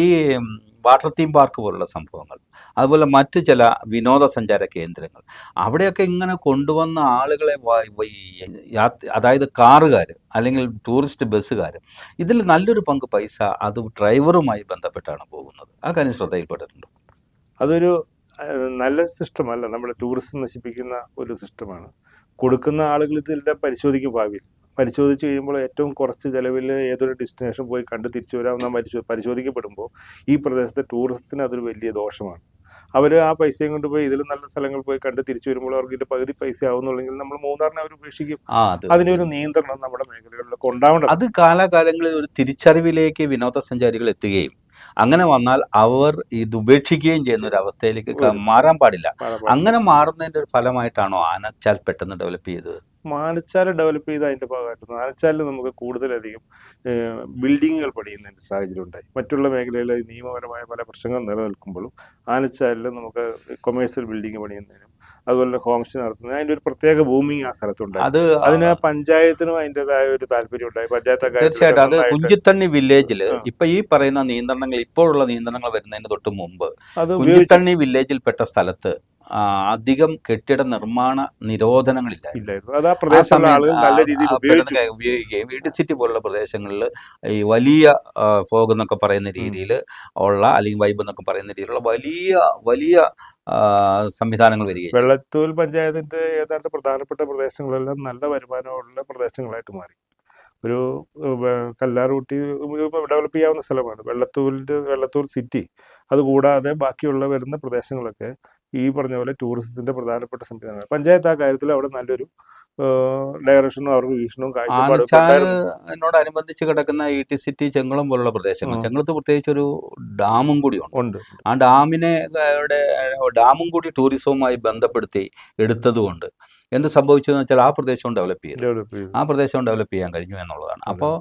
ഈ വാട്ടർ തീം പാർക്ക് പോലുള്ള സംഭവങ്ങൾ, അതുപോലെ മറ്റ് ചില വിനോദസഞ്ചാര കേന്ദ്രങ്ങൾ, അവിടെയൊക്കെ ഇങ്ങനെ കൊണ്ടുവന്ന ആളുകളെ അതായത് കാറുകാർ അല്ലെങ്കിൽ ടൂറിസ്റ്റ് ബസ്സുകാർ, ഇതിൽ നല്ലൊരു പങ്ക് പൈസ അത് ഡ്രൈവറുമായി ബന്ധപ്പെട്ടാണ് പോകുന്നത്. ആ കാര്യം ശ്രദ്ധയിൽപ്പെട്ടിട്ടുണ്ട്. അതൊരു നല്ല സിസ്റ്റമല്ല, നമ്മുടെ ടൂറിസം നശിപ്പിക്കുന്ന ഒരു സിസ്റ്റമാണ്. കൊടുക്കുന്ന ആളുകൾ ഇതെല്ലാം പരിശോധിക്കും. ഭാവിയിൽ പരിശോധിച്ച് കഴിയുമ്പോൾ ഏറ്റവും കുറച്ച് ചിലവിൽ ഏതൊരു ഡെസ്റ്റിനേഷൻ പോയി കണ്ട് തിരിച്ചു വരാമെന്ന പരിശോധിക്കപ്പെടുമ്പോൾ ഈ പ്രദേശത്തെ ടൂറിസത്തിന് അതൊരു വലിയ ദോഷമാണ്. അവർ ആ പൈസയും കൊണ്ട് പോയി ഇതിലും നല്ല സ്ഥലങ്ങൾ പോയി കണ്ട് തിരിച്ചു വരുമ്പോൾ അവർക്ക് ഇതിൻ്റെ പകുതി പൈസ ആവുന്നുണ്ടെങ്കിൽ നമ്മൾ മൂന്നാറിനെ അവർ ഉപേക്ഷിക്കും. അതിനൊരു നിയന്ത്രണം നമ്മുടെ മേഖലകളിലൊക്കെ ഉണ്ടാവേണ്ടത്. അത് കാലാകാലങ്ങളിൽ ഒരു തിരിച്ചറിവിലേക്ക് വിനോദസഞ്ചാരികൾ എത്തുകയും അങ്ങനെ വന്നാൽ അവർ ഇത് ഉപേക്ഷിക്കുകയും ചെയ്യുന്ന ഒരു അവസ്ഥയിലേക്ക് മാറാൻ പാടില്ല. അങ്ങനെ മാറുന്നതിന്റെ ഒരു ഫലമായിട്ടാണോ ആനച്ചാൽ പെട്ടെന്ന് ഡെവലപ്പ് ചെയ്തത്? മാനച്ചാൽ ഡെവലപ്പ് ചെയ്ത് അതിൻ്റെ ഭാഗമായിട്ട് മാനച്ചാലിൽ നമുക്ക് കൂടുതലധികം ബിൽഡിങ്ങുകൾ പണിയുന്നതിൻ്റെ സാഹചര്യം ഉണ്ടായി. മറ്റുള്ള മേഖലയിൽ നിയമപരമായ പല പ്രശ്നങ്ങൾ നിലനിൽക്കുമ്പോഴും ആനച്ചാലിൽ നമുക്ക് കൊമേഴ്സ്യൽ ബിൽഡിംഗ് പണിയുന്നതിനും അതുപോലെ ഹോം സ്റ്റേ നടത്തുന്നതിന് അതിൻ്റെ ഒരു പ്രത്യേക ഭൂമിങ് ആ സ്ഥലത്തുണ്ടായി. അതിന് പഞ്ചായത്തിനും അതിൻ്റെതായ ഒരു താല്പര്യം ഉണ്ടായി. തീർച്ചയായിട്ടും അത് കുഞ്ചിത്തണ്ണി വില്ലേജിൽ ഇപ്പൊ ഈ പറയുന്ന നിയന്ത്രണങ്ങൾ, ഇപ്പോഴുള്ള നിയന്ത്രണങ്ങൾ വരുന്നതിന് തൊട്ട് മുമ്പ് കുഞ്ചിത്തണ്ണി വില്ലേജിൽപ്പെട്ട സ്ഥലത്ത് അധികം കെട്ടിട നിർമ്മാണ നിരോധനങ്ങളില്ലായിരുന്നു. ഉപയോഗിക്കുകയും ഇടി സിറ്റി പോലുള്ള പ്രദേശങ്ങളിൽ ഈ വലിയ ഫോഗ് എന്നൊക്കെ പറയുന്ന രീതിയിൽ ഉള്ള, അല്ലെങ്കിൽ വൈബ് എന്നൊക്കെ പറയുന്ന രീതിയിലുള്ള വലിയ വലിയ സംവിധാനങ്ങൾ വരികയും വെള്ളത്തൂൽ പഞ്ചായത്തിന്റെ ഏതാണ്ട് പ്രധാനപ്പെട്ട പ്രദേശങ്ങളെല്ലാം നല്ല വരുമാനമുള്ള പ്രദേശങ്ങളായിട്ട് മാറി. ഒരു കല്ലാർകുട്ടി ഡെവലപ്പ് ചെയ്യാവുന്ന സ്ഥലമാണ് വെള്ളത്തൂർ സിറ്റി. അതുകൂടാതെ ബാക്കിയുള്ള വരുന്ന പ്രദേശങ്ങളൊക്കെ ഈ പറഞ്ഞ പോലെ ടൂറിസത്തിന്റെ പ്രധാനപ്പെട്ട സംവിധാനമാണ്. പഞ്ചായത്ത് ആ കാര്യത്തിൽ അവിടെ നല്ലൊരു ഡയറക്ഷനും അവർക്ക് വീക്ഷണവും കാഴ്ചപ്പാടും കിടക്കുന്ന ഇടി സിറ്റി, ചെങ്ങളം പോലുള്ള പ്രദേശങ്ങൾ, ചെങ്ങളത്ത് പ്രത്യേകിച്ച് ഒരു ഡാമും കൂടി ഉണ്ട്. ആ ഡാമും കൂടി ടൂറിസവുമായി ബന്ധപ്പെടുത്തി എടുത്തതുകൊണ്ട് എന്ത് സംഭവിച്ചതെന്ന് വെച്ചാൽ ആ പ്രദേശവും ഡെവലപ്പ് ചെയ്യാൻ കഴിഞ്ഞു എന്നുള്ളതാണ്. അപ്പോൾ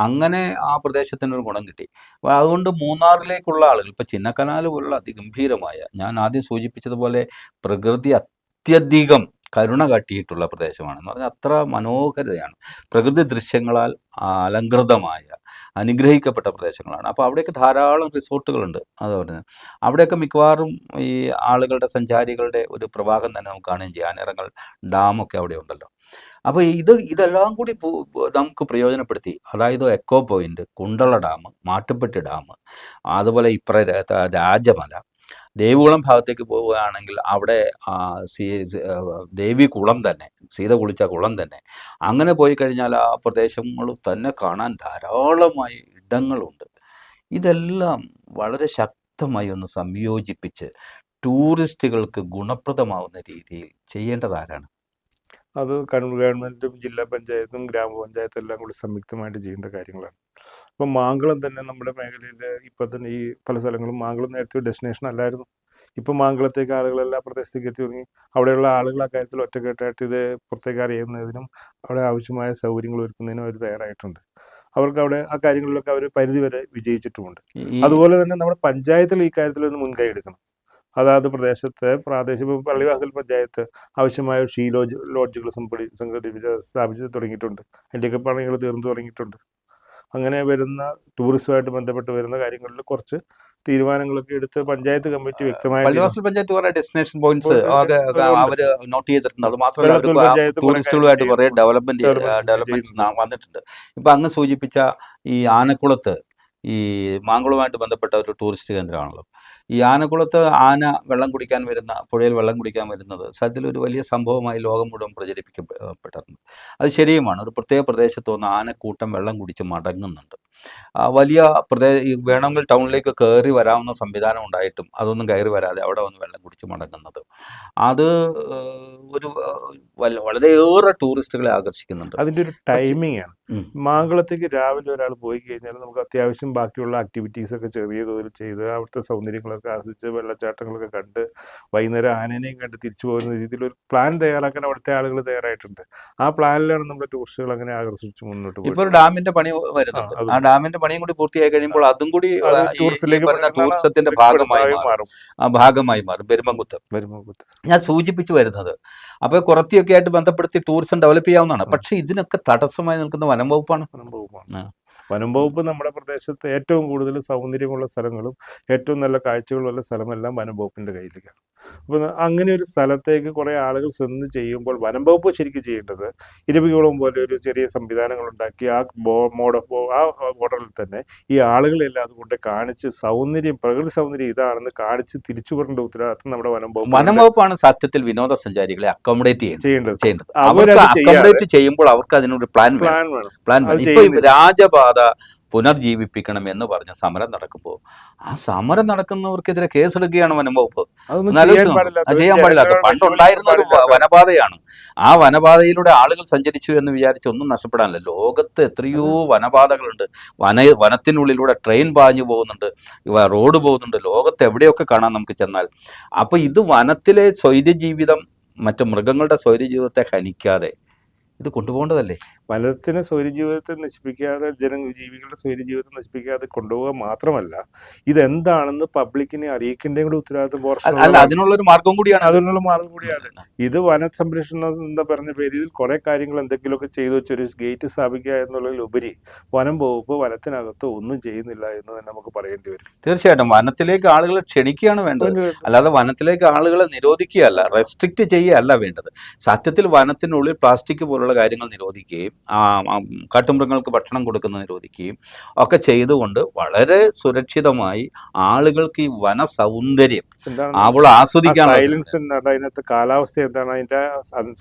അങ്ങനെ ആ പ്രദേശത്തിനൊരു ഗുണം കിട്ടി. അതുകൊണ്ട് മൂന്നാറിലേക്കുള്ള ആളുകൾ ഇപ്പൊ ചിന്നക്കനാല് പോലുള്ള അതിഗംഭീരമായ, ഞാൻ ആദ്യം സൂചിപ്പിച്ചതുപോലെ പ്രകൃതി അത്യധികം കരുണ കാട്ടിയിട്ടുള്ള പ്രദേശമാണെന്ന് പറഞ്ഞാൽ അത്ര മനോഹരതയാണ്. പ്രകൃതി ദൃശ്യങ്ങളാൽ അലങ്കൃതമായ അനുഗ്രഹിക്കപ്പെട്ട പ്രദേശങ്ങളാണ്. അപ്പോൾ അവിടെയൊക്കെ ധാരാളം റിസോർട്ടുകളുണ്ട്. അതുപോലെ അവിടെയൊക്കെ മിക്കവാറും ഈ ആളുകളുടെ, സഞ്ചാരികളുടെ ഒരു പ്രവാഹം തന്നെ നമുക്ക് കാണുകയും ചെയ്യാം. ആനയിറങ്ങൽ ഡാമൊക്കെ അവിടെ ഉണ്ടല്ലോ. അപ്പോൾ ഇതെല്ലാം കൂടി നമുക്ക് പ്രയോജനപ്പെടുത്തി, അതായത് echo point, Kundala dam, Mattupetty dam, അതുപോലെ രാജമല, ദേവികുളം ഭാഗത്തേക്ക് പോവുകയാണെങ്കിൽ അവിടെ ദേവി കുളം തന്നെ, സീത കുളിച്ച കുളം തന്നെ, അങ്ങനെ പോയി കഴിഞ്ഞാൽ ആ പ്രദേശങ്ങൾ തന്നെ കാണാൻ ധാരാളമായി ഇടങ്ങളുണ്ട്. ഇതെല്ലാം വളരെ ശക്തമായി ഒന്ന് സംയോജിപ്പിച്ച് ടൂറിസ്റ്റുകൾക്ക് ഗുണപ്രദമാവുന്ന രീതിയിൽ ചെയ്യേണ്ടതാരാണ്? അത് ഗവൺമെൻറ്റും ജില്ലാ പഞ്ചായത്തും ഗ്രാമപഞ്ചായത്തും എല്ലാം കൂടി സംയുക്തമായിട്ട് ചെയ്യേണ്ട കാര്യങ്ങളാണ്. ഇപ്പം മാങ്കുളം തന്നെ നമ്മുടെ മേഖലയിൽ ഇപ്പം തന്നെ ഈ പല സ്ഥലങ്ങളും, മാങ്കുളം നേരത്തെ ഡെസ്റ്റിനേഷൻ അല്ലായിരുന്നു. ഇപ്പം മാങ്കുളത്തേക്ക് ആളുകളെല്ലാം പ്രദേശത്തേക്ക് എത്തി തുടങ്ങി. അവിടെയുള്ള ആളുകൾ ആ കാര്യത്തിൽ ഒറ്റക്കെട്ടായിട്ട് ഇത് പുറത്തേക്ക് അറിയുന്നതിനും അവിടെ ആവശ്യമായ സൗകര്യങ്ങൾ ഒരുക്കുന്നതിനും അവർ തയ്യാറായിട്ടുണ്ട്. അവർക്ക് അവിടെ ആ കാര്യങ്ങളിലൊക്കെ അവർ പരിധിവരെ വിജയിച്ചിട്ടുമുണ്ട്. അതുപോലെ തന്നെ നമ്മുടെ പഞ്ചായത്തിൽ ഈ കാര്യത്തിലൊന്ന് മുൻകൈ എടുക്കണം. അതാത് പ്രദേശത്തെ പ്രാദേശിക പള്ളിവാസൽ പഞ്ചായത്ത് ആവശ്യമായ ലോഡ്ജുകൾ സ്ഥാപിച്ച് തുടങ്ങിയിട്ടുണ്ട്. അതിൻ്റെയൊക്കെ പണികൾ തീർന്നു തുടങ്ങിയിട്ടുണ്ട്. അങ്ങനെ വരുന്ന ടൂറിസവുമായിട്ട് ബന്ധപ്പെട്ട് വരുന്ന കാര്യങ്ങളിൽ കുറച്ച് തീരുമാനങ്ങളൊക്കെ എടുത്ത് പഞ്ചായത്ത് കമ്മിറ്റി വ്യക്തമായ ഡെസ്റ്റിനേഷൻ പോയിന്റ്സ് അവർ നോട്ട് ചെയ്തിട്ടുണ്ട്. അത് മാത്രമല്ല ടൂറിസ്റ്റുകളുമായിട്ട് കുറേ ഡെവലപ്മെന്റ്സ് വന്നിട്ടുണ്ട്. ഇപ്പൊ അങ്ങ് സൂചിപ്പിച്ച ഈ ആനക്കുളത്ത്, ഈ മാങ്കുളവുമായിട്ട് ബന്ധപ്പെട്ട ഒരു ടൂറിസ്റ്റ് കേന്ദ്രമാണല്ലോ. ഈ ആനക്കുളത്ത് ആന വെള്ളം കുടിക്കാൻ വരുന്ന, പുഴയിൽ വെള്ളം കുടിക്കാൻ വരുന്നത് സത്യത്തിലൊരു വലിയ സംഭവമായി ലോകം മുഴുവൻ പ്രചരിപ്പിക്കപ്പെട്ടിട്ടുണ്ട്. അത് ശരിയുമാണ്. ഒരു പ്രത്യേക പ്രദേശത്ത് വന്ന് ആനക്കൂട്ടം വെള്ളം കുടിച്ച് മടങ്ങുന്നുണ്ട്. വലിയ വേണമെങ്കിൽ ടൗണിലേക്ക് കയറി വരാവുന്ന സംവിധാനം ഉണ്ടായിട്ടും അതൊന്നും കയറി വരാതെ അവിടെ വന്ന് വെള്ളം കുടിച്ച് മടങ്ങുന്നത്, അത് ഒരു വളരെയേറെ ടൂറിസ്റ്റുകളെ ആകർഷിക്കുന്നുണ്ട്. അതിൻ്റെ ഒരു ടൈമിംഗ് ആണ്. മാങ്കുളത്തേക്ക് രാവിലെ ഒരാൾ പോയി കഴിഞ്ഞാൽ നമുക്ക് അത്യാവശ്യം ബാക്കിയുള്ള ആക്ടിവിറ്റീസൊക്കെ ചെറിയ തോതിൽ ചെയ്ത് അവിടുത്തെ സൗന്ദര്യങ്ങളൊക്കെ ആസ്വദിച്ച് വെള്ളച്ചാട്ടങ്ങളൊക്കെ കണ്ട് വൈകുന്നേരം ആനേനെയും കണ്ട് തിരിച്ചു പോകുന്ന രീതിയിലൊരു പ്ലാൻ തയ്യാറാക്കാൻ അവിടുത്തെ ആളുകൾ തയ്യാറായിട്ടുണ്ട്. ആ പ്ലാനിലാണ് നമ്മുടെ ടൂറിസ്റ്റുകൾ അങ്ങനെ ആകർഷിച്ച് മുന്നോട്ട് പോകുന്നത്. ഇപ്പോൾ ഡാമിന്റെ പണി വരുന്നുണ്ട്. ആ ഡാമിന്റെ പണിയും കൂടി പൂർത്തിയായി കഴിയുമ്പോൾ അതും കൂടി ടൂറിസത്തിന്റെ ഭാഗമായി മാറും. പെരുമകുത്ത് ഞാൻ സൂചിപ്പിച്ചു വരുന്നത്. അപ്പോൾ കുറത്തിയൊക്കെ ആയിട്ട് ബന്ധപ്പെടുത്തി ടൂറിസം ഡെവലപ്പ് ചെയ്യാവുന്നതാണ്. പക്ഷെ ഇതിനൊക്കെ തടസ്സമായി നിൽക്കുന്ന വനം വകുപ്പാണ്. വനം വകുപ്പ് നമ്മുടെ പ്രദേശത്ത് ഏറ്റവും കൂടുതൽ സൗന്ദര്യമുള്ള സ്ഥലങ്ങളും ഏറ്റവും നല്ല കാഴ്ചകളുള്ള സ്ഥലമെല്ലാം വനം വകുപ്പിൻ്റെ കയ്യിലേക്കാണ്. അപ്പോൾ അങ്ങനെ ഒരു സ്ഥലത്തേക്ക് കുറേ ആളുകൾ ചെന്ന് ചെയ്യുമ്പോൾ വനം വകുപ്പ് ശരിക്കും ചെയ്യേണ്ടത് ഇരവികുളം പോലെ ഒരു ചെറിയ സംവിധാനങ്ങൾ ഉണ്ടാക്കി ആ ബോർഡറിൽ തന്നെ ഈ ആളുകളെല്ലാം അതുകൊണ്ട് കാണിച്ച് പ്രകൃതി സൗന്ദര്യം ഇതാണെന്ന് കാണിച്ച് തിരിച്ചു വരേണ്ട ഉത്തരവാദിത്വം നമ്മുടെ വനം വകുപ്പാണ് സത്യത്തിൽ വിനോദസഞ്ചാരികളെ അക്കോമഡേറ്റ് ചെയ്യേണ്ടത്. അവർക്ക് അക്കോമഡേറ്റ് ചെയ്യുമ്പോൾ അവർക്ക് അതിനൊരു പ്ലാൻ വേണം. ഇപ്പൊ രാജപാത പുനർജീവിപ്പിക്കണം എന്ന് പറഞ്ഞ് സമരം നടക്കുമ്പോൾ ആ സമരം നടക്കുന്നവർക്കെതിരെ കേസെടുക്കുകയാണ് വനം വകുപ്പ്. ചെയ്യാൻ പാടില്ലാത്ത പണ്ടുണ്ടായിരുന്ന ഒരു വനപാതയാണ്. ആ വനപാതയിലൂടെ ആളുകൾ സഞ്ചരിച്ചു എന്ന് വിചാരിച്ച് ഒന്നും നഷ്ടപ്പെടാനില്ല. ലോകത്ത് എത്രയോ വനപാതകളുണ്ട്. വനത്തിനുള്ളിലൂടെ ട്രെയിൻ പാഞ്ഞു പോകുന്നുണ്ട്, റോഡ് പോകുന്നുണ്ട്. ലോകത്ത് എവിടെയൊക്കെ കാണാൻ നമുക്ക് ചെന്നാൽ. അപ്പൊ ഇത് വനത്തിലെ സ്വൈര്യജീവിതം മറ്റു മൃഗങ്ങളുടെ സ്വൈര്യജീവിതത്തെ ഹനിക്കാതെ ഇത് കൊണ്ടുപോകേണ്ടതല്ലേ? വനത്തിന് സ്വൈര്യജീവിതത്തെ നശിപ്പിക്കാതെ ജീവികളുടെ സ്വൈര്യജീവിതത്തെ നശിപ്പിക്കാതെ കൊണ്ടുപോകുക മാത്രമല്ല, ഇതെന്താണെന്ന് പബ്ലിക്കിനെ അറിയിക്കേണ്ട കൂടി ഉത്തരവാദിത്വം അതിനുള്ളൊരു മാർഗം കൂടിയാണ്. ഇത് വനസംരക്ഷണം എന്താ പറഞ്ഞ പേരിൽ കുറെ കാര്യങ്ങൾ എന്തെങ്കിലുമൊക്കെ ചെയ്തു വെച്ചൊരു ഗേറ്റ് സ്ഥാപിക്കുക എന്നുള്ളതിലുപരി വനം വകുപ്പ് വനത്തിനകത്ത് ഒന്നും ചെയ്യുന്നില്ല എന്ന് തന്നെ നമുക്ക് പറയേണ്ടി വരും. തീർച്ചയായിട്ടും വനത്തിലേക്ക് ആളുകളെ ക്ഷണിക്കുകയാണ് വേണ്ടത്, അല്ലാതെ വനത്തിലേക്ക് ആളുകളെ നിരോധിക്കുകയല്ല, റെസ്ട്രിക്റ്റ് ചെയ്യുകയല്ല വേണ്ടത്. സത്യത്തിൽ വനത്തിനുള്ളിൽ പ്ലാസ്റ്റിക് പോലുള്ള കാര്യങ്ങൾ നിരോധിക്കുകയും കാട്ടുമൃഗങ്ങൾക്ക് ഭക്ഷണം കൊടുക്കുന്നത് നിരോധിക്കുകയും ഒക്കെ ചെയ്തുകൊണ്ട് വളരെ സുരക്ഷിതമായി ആളുകൾക്ക് ഈ വന സൗന്ദര്യം അവൾ ആസ്വദിക്കാൻ, സൈലൻസ് എന്താണ്, അതിനകത്ത് കാലാവസ്ഥ എന്താണ്, അതിന്റെ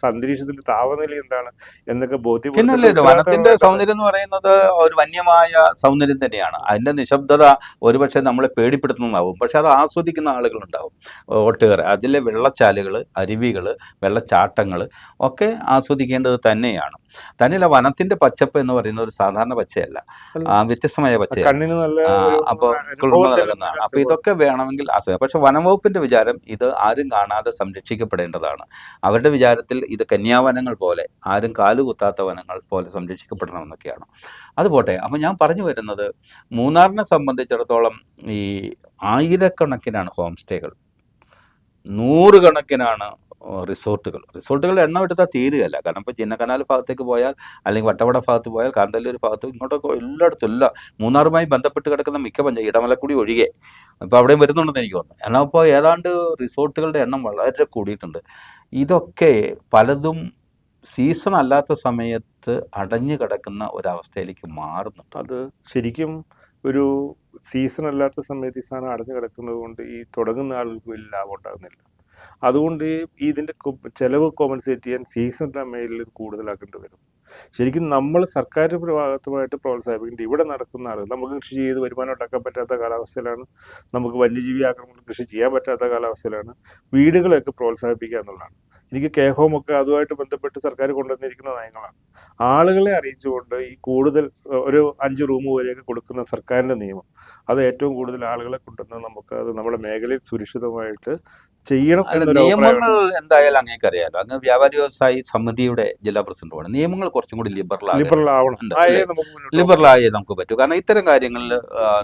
അന്തരീക്ഷത്തിന്റെ താപനില എന്താണ് എന്നൊക്കെ ബോധ്യം. പിന്നല്ലേ വനത്തിന്റെ സൗന്ദര്യം എന്ന് പറയുന്നത് ഒരു വന്യമായ സൗന്ദര്യം തന്നെയാണ്. അതിന്റെ നിശബ്ദത ഒരുപക്ഷെ നമ്മളെ പേടിപ്പെടുത്തുന്നതാവും, പക്ഷെ അത് ആസ്വദിക്കുന്ന ആളുകളുണ്ടാവും ഒട്ടേറെ. അതിലെ വെള്ളച്ചാലുകൾ, അരുവികൾ, വെള്ളച്ചാട്ടങ്ങൾ ഒക്കെ ആസ്വദിക്കേണ്ടത് തന്നെയാണ്. തന്നെയല്ല, വനത്തിന്റെ പച്ചപ്പ് എന്ന് പറയുന്നത് ഒരു സാധാരണ പച്ചയല്ല, വ്യത്യസ്തമായ പച്ചയാണ്. അപ്പോൾ കുളിർമ നൽകുന്നതാണ്. അപ്പൊ ഇതൊക്കെ വേണമെങ്കിൽ പക്ഷെ വനംവകുപ്പിന്റെ വിചാരം ഇത് ആരും കാണാതെ സംരക്ഷിക്കപ്പെടേണ്ടതാണ്. അവരുടെ വിചാരത്തിൽ ഇത് കന്യാവനങ്ങൾ പോലെ, ആരും കാലുകുത്താത്ത വനങ്ങൾ പോലെ സംരക്ഷിക്കപ്പെടണമെന്നൊക്കെയാണ്. അതുപോട്ടെ. അപ്പം ഞാൻ പറഞ്ഞു വരുന്നത്, മൂന്നാറിനെ സംബന്ധിച്ചിടത്തോളം ഈ ആയിരക്കണക്കിനാണ് ഹോം സ്റ്റേകൾ, നൂറുകണക്കിനാണ് റിസോർട്ടുകളുടെ എണ്ണം എടുത്താൽ തീരുകയല്ല. കാരണം ഇപ്പോൾ ചിന്നക്കനാൽ ഭാഗത്തേക്ക് പോയാൽ, അല്ലെങ്കിൽ വട്ടവട ഭാഗത്ത് പോയാൽ, കാന്തല്ലൂർ ഭാഗത്ത്, ഇങ്ങോട്ടൊക്കെ എല്ലായിടത്തും മൂന്നാറുമായി ബന്ധപ്പെട്ട് കിടക്കുന്ന മിക്ക ഇടമലക്കുടി ഒഴികെ ഇപ്പോൾ അവിടെയും വരുന്നുണ്ടെന്ന് എനിക്ക് തോന്നുന്നു. എന്നാൽ ഇപ്പോൾ ഏതാണ്ട് റിസോർട്ടുകളുടെ എണ്ണം വളരെ കൂടിയിട്ടുണ്ട്. ഇതൊക്കെ പലതും സീസൺ അല്ലാത്ത സമയത്ത് അടഞ്ഞു കിടക്കുന്ന ഒരവസ്ഥയിലേക്ക് മാറുന്നുണ്ട്. അത് ശരിക്കും ഒരു സീസൺ അല്ലാത്ത സമയത്ത് ഈ സാധനം അടഞ്ഞു കിടക്കുന്നത് കൊണ്ട് ഈ തുടങ്ങുന്ന ആളുകൾക്ക് വലിയ ലാഭം ഉണ്ടാകുന്നില്ല. അതുകൊണ്ട് ഇതിൻ്റെ ചിലവ് കോമ്പൻസേറ്റ് ചെയ്യാൻ സീസൺ മേലിൽ കൂടുതലാക്കേണ്ടി വരും. ശരിക്കും നമ്മൾ സർക്കാർ ഭാഗത്തുമായിട്ട് പ്രോത്സാഹിപ്പിക്കേണ്ടത് ഇവിടെ നടക്കുന്ന ആളുകൾ, നമുക്ക് കൃഷി ചെയ്ത് വരുമാനം ഉണ്ടാക്കാൻ പറ്റാത്ത കാലാവസ്ഥയിലാണ്, നമുക്ക് വന്യജീവി ആക്രമണം കൃഷി ചെയ്യാൻ പറ്റാത്ത കാലാവസ്ഥയിലാണ്, വീടുകളെയൊക്കെ പ്രോത്സാഹിപ്പിക്കുക എന്നുള്ളതാണ്. എനിക്ക് കേഹോമൊക്കെ അതുമായിട്ട് ബന്ധപ്പെട്ട് സർക്കാർ കൊണ്ടുവന്നിരിക്കുന്ന നയങ്ങളാണ്. ആളുകളെ അറിയിച്ചുകൊണ്ട് ഈ കൂടുതൽ ഒരു 5 റൂം വരെയൊക്കെ കൊടുക്കുന്ന സർക്കാരിൻ്റെ നിയമം, അത് ഏറ്റവും കൂടുതൽ ആളുകളെ കൊണ്ടുവന്ന് നമുക്ക് അത് നമ്മുടെ മേഖലയിൽ സുരക്ഷിതമായിട്ട് ചെയ്യണം. നിയമങ്ങൾ എന്തായാലും അങ്ങേക്ക് അറിയാലോ, അങ്ങ് വ്യാപാരി വ്യവസായി സമിതിയുടെ ജില്ലാ പ്രസിഡന്റുമാണ്. നിയമങ്ങൾ കുറച്ചും കൂടി ലിബറലായേ നമുക്ക് പറ്റൂ. കാരണം ഇത്തരം കാര്യങ്ങളിൽ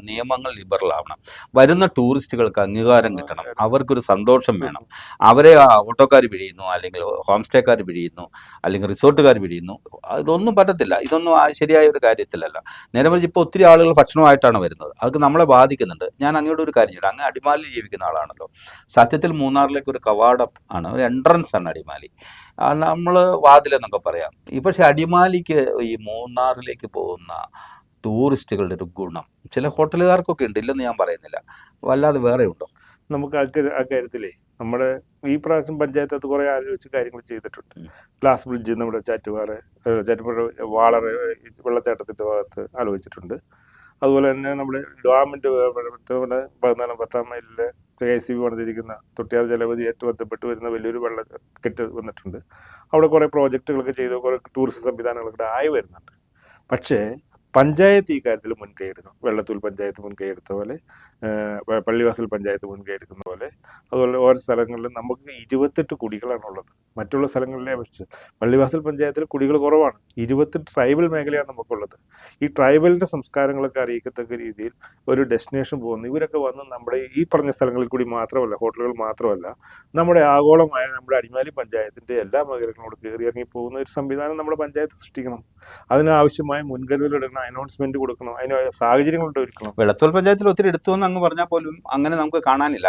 നിയമങ്ങൾ ലിബറൽ ആവണം. വരുന്ന ടൂറിസ്റ്റുകൾക്ക് അംഗീകാരം കിട്ടണം, അവർക്കൊരു സന്തോഷം വേണം. അവരെ ഓട്ടോക്കാർ പിഴിയുന്നു, അല്ലെങ്കിൽ ഹോം സ്റ്റേക്കാർ പിഴിയുന്നു, അല്ലെങ്കിൽ റിസോർട്ടുകാർ പിഴിയുന്നു. ഇതൊന്നും പറ്റത്തില്ല. ഇതൊന്നും ശരിയായ ഒരു കാര്യത്തിലല്ല. നേരെ മറിച്ച് ഇപ്പോൾ ഒത്തിരി ആളുകൾ ഭക്ഷണമായിട്ടാണ് വരുന്നത്, അതൊക്കെ നമ്മളെ ബാധിക്കുന്നുണ്ട്. ഞാൻ അങ്ങോട്ട് ഒരു കാര്യം ചെയ്യണം, അങ്ങ് അടിമാലിയിൽ ജീവിക്കുന്ന ആളാണല്ലോ. സത്യത്തിൽ മൂന്നാറിലേക്ക് ഒരു കവാടം ആണ്, ഒരു എൻട്രൻസ് ആണ് അടിമാലി. നമ്മൾ വാതിലെന്നൊക്കെ പറയാം. പക്ഷേ അടിമാലിക്ക് ഈ മൂന്നാറിലേക്ക് പോകുന്ന ടൂറിസ്റ്റുകളുടെ ഒരു ഗുണം ചില ഹോട്ടലുകാർക്കൊക്കെ ഉണ്ട്, ഇല്ലെന്ന് ഞാൻ പറയുന്നില്ല. വല്ലാതെ വേറെ ഉണ്ടോ? നമുക്ക് അക്കാര്യത്തിലേ നമ്മുടെ ഈ പ്രാവശ്യം പഞ്ചായത്ത് കുറേ ആലോചിച്ച് കാര്യങ്ങൾ ചെയ്തിട്ടുണ്ട്. ഗ്ലാസ് ബ്രിഡ്ജ് നമ്മുടെ ചാറ്റുപാറ വാളറ വെള്ളച്ചാട്ടത്തിൻ്റെ ഭാഗത്ത് ആലോചിച്ചിട്ടുണ്ട്. അതുപോലെ തന്നെ നമ്മുടെ ഡാമിൻ്റെ 14-10 മൈലിലെ KICB പണിതിരിക്കുന്ന തൊട്ടിയാർ ജലപതിയായിട്ട് ബന്ധപ്പെട്ട് വരുന്ന വലിയൊരു വെള്ളക്കെട്ട് വന്നിട്ടുണ്ട്. അവിടെ കുറേ പ്രോജക്റ്റുകളൊക്കെ ചെയ്ത് കുറേ ടൂറിസ്റ്റ് സംവിധാനങ്ങളൊക്കെ ആയി വരുന്നുണ്ട്. പക്ഷേ പഞ്ചായത്ത് ഈ കാര്യത്തിൽ മുൻകൈ എടുക്കണം. വെള്ളത്തൂൽ പഞ്ചായത്ത് മുൻകൈ എടുത്ത പോലെ, പള്ളിവാസൽ പഞ്ചായത്ത് മുൻകൈ എടുക്കുന്ന പോലെ, അതുപോലെ ഓരോ സ്ഥലങ്ങളിലും നമുക്ക് 28 കുടികളാണുള്ളത്. മറ്റുള്ള സ്ഥലങ്ങളിലെ അപേക്ഷിച്ച് പള്ളിവാസൽ പഞ്ചായത്തിൽ കുടികൾ കുറവാണ്. 28 ട്രൈബൽ മേഖലയാണ് നമുക്കുള്ളത്. ഈ ട്രൈബലിൻ്റെ സംസ്കാരങ്ങളൊക്കെ അറിയിക്കത്തക്ക രീതിയിൽ ഒരു ഡെസ്റ്റിനേഷൻ പോകുന്നു. ഇവരൊക്കെ വന്ന് നമ്മുടെ ഈ പറഞ്ഞ സ്ഥലങ്ങളിൽ കൂടി മാത്രമല്ല, ഹോട്ടലുകൾ മാത്രമല്ല, നമ്മുടെ ആഗോളമായ നമ്മുടെ അടിമാലി പഞ്ചായത്തിൻ്റെ എല്ലാ മേഖലകളോട് കയറി ഇറങ്ങി പോകുന്ന ഒരു സംവിധാനം നമ്മുടെ പഞ്ചായത്ത് സൃഷ്ടിക്കണം. അതിനാവശ്യമായ മുൻകരുതലെടുക്കണം. അനൗൺസ്മെന്റ് കൊടുക്കണം, അതിന് സാഹചര്യങ്ങളുണ്ട് ഒരുക്കണം. വെള്ളത്തോൾ പഞ്ചായത്തിൽ ഒത്തിരി എടുത്തു എന്ന് അങ്ങ് പറഞ്ഞാൽ പോലും അങ്ങനെ നമുക്ക് കാണാനില്ല.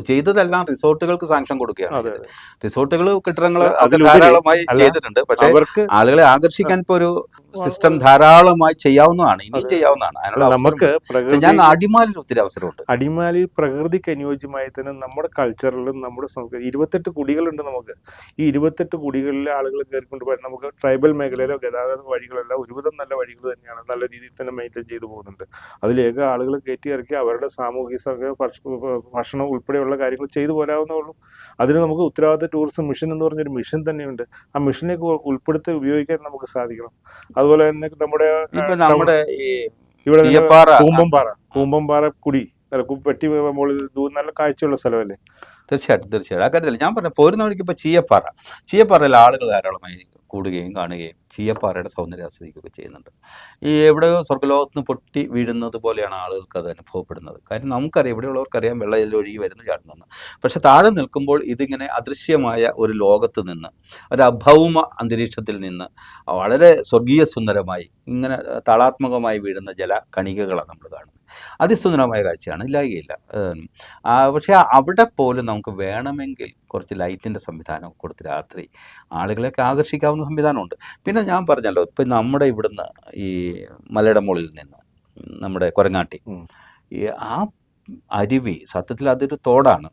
ചെയ്തതെല്ലാം റിസോർട്ടുകൾക്ക് സാങ്ഷൻ കൊടുക്കുകയാണ് അതെ ചെയ്തത്. അതെ. റിസോർട്ടുകൾ കെട്ടിടങ്ങൾ ഒക്കെ അതിലുപരി ധാരാളമായി അല്ല, ചെയ്തിട്ടുണ്ട്. പക്ഷേ അവർക്ക് ആളുകളെ ആകർഷിക്കാൻ ഇപ്പോൾ ഒരു വ- സിസ്റ്റം വ- ധാരാളമായി ചെയ്യാവുന്നതാണ്, ഇനിയും അതെ. ചെയ്യാവുന്നതാണ്, അല്ല, അതിനുള്ള നമുക്ക് അവസരമുണ്ട്. പക്ഷെ പ്രകൃതി ഞാൻ അടിമാലിൽ ഒത്തിരി അവസരമുണ്ട്. അടിമാലി പ്രകൃതിക്ക് അനുയോജ്യമായി തന്നെ നമ്മുടെ കൾച്ചറിലും നമ്മുടെ സംസ്കാരം 28 കുടികളുണ്ട് നമുക്ക്. ഈ 28 കുടികളിലെ ആളുകൾ കയറിക്കൊണ്ട് പോയാൽ നമുക്ക് ട്രൈബൽ മേഖലയിലെ ഗതാഗത വഴികളെല്ലാം ഒരുവിധം നല്ല വഴികൾ തന്നെയാണ്, നല്ല രീതിയിൽ തന്നെ മെയിൻറ്റെയിൻ ചെയ്തു പോകുന്നുണ്ട്. അതിലേക്ക് ആളുകൾ കയറ്റി ഇറക്കി അവരുടെ സാമൂഹിക ഭക്ഷണം ഉൾപ്പെടെയുള്ള കാര്യങ്ങൾ ചെയ്തു പോരാവുന്നേ ഉള്ളൂ. അതിന് നമുക്ക് ഉത്തരവാദിത്ത ടൂറിസം മിഷൻ എന്ന് പറഞ്ഞൊരു മിഷൻ തന്നെയുണ്ട്. ആ മിഷനേക്ക് ഉൾപ്പെടുത്തി ഉപയോഗിക്കാൻ നമുക്ക് സാധിക്കണം. അതുപോലെ തന്നെ നമ്മുടെ ഇപ്പൊ നമ്മുടെ ഈ ഇവിടെ തന്നെ ചീയപ്പാറ കൂമ്പംപാറ കുടി അല്ല, പെട്ടി മുകളിൽ നല്ല കാഴ്ചയുള്ള സ്ഥലമല്ലേ. തീർച്ചയായിട്ടും ആ കാര്യത്തിൽ ഞാൻ പറഞ്ഞ പോരുന്ന വഴിക്ക് ഇപ്പോൾ ചീയപ്പാറയിൽ ആളുകൾ ധാരാളമായി കൂടുകയും കാണുകയും ചീയപ്പാറയുടെ സൗന്ദര്യം ആസ്വദിക്കുകയൊക്കെ ചെയ്യുന്നുണ്ട്. ഈ എവിടെയോ സ്വർഗ്ഗലോകത്ത് നിന്ന് പൊട്ടി വീഴുന്നത് പോലെയാണ് ആളുകൾക്ക് അത് അനുഭവപ്പെടുന്നത്. കാര്യം നമുക്കറിയാം, ഇവിടെയുള്ളവർക്കറിയാം വെള്ളം ഇതിൽ ഒഴുകി വരുന്നു ചാടുന്നെന്ന്. പക്ഷെ താഴെ നിൽക്കുമ്പോൾ ഇതിങ്ങനെ അദൃശ്യമായ ഒരു ലോകത്ത് നിന്ന്, ഒരു അഭൗമ അന്തരീക്ഷത്തിൽ നിന്ന് വളരെ സ്വർഗീയ സുന്ദരമായി ഇങ്ങനെ താളാത്മകമായി വീഴുന്ന ജലകണികകളാണ് നമ്മൾ കാണുന്നത്. അതിസുന്ദരമായ കാഴ്ചയാണ്, ഇല്ലായികയില്ല. പക്ഷേ അവിടെ പോലും നമുക്ക് വേണമെങ്കിൽ കുറച്ച് ലൈറ്റിൻ്റെ സംവിധാനം കൊടുത്ത് രാത്രി ആളുകളെയൊക്കെ ആകർഷിക്കാവുന്ന സംവിധാനമുണ്ട്. പിന്നെ ഞാൻ പറഞ്ഞല്ലോ, ഇപ്പം നമ്മുടെ ഇവിടുന്ന് ഈ മലയുടെ മുകളിൽ നിന്ന് നമ്മുടെ കൊരങ്ങാട്ടി ഈ ആ അരുവി സത്യത്തിൽ അതൊരു തോടാണ്.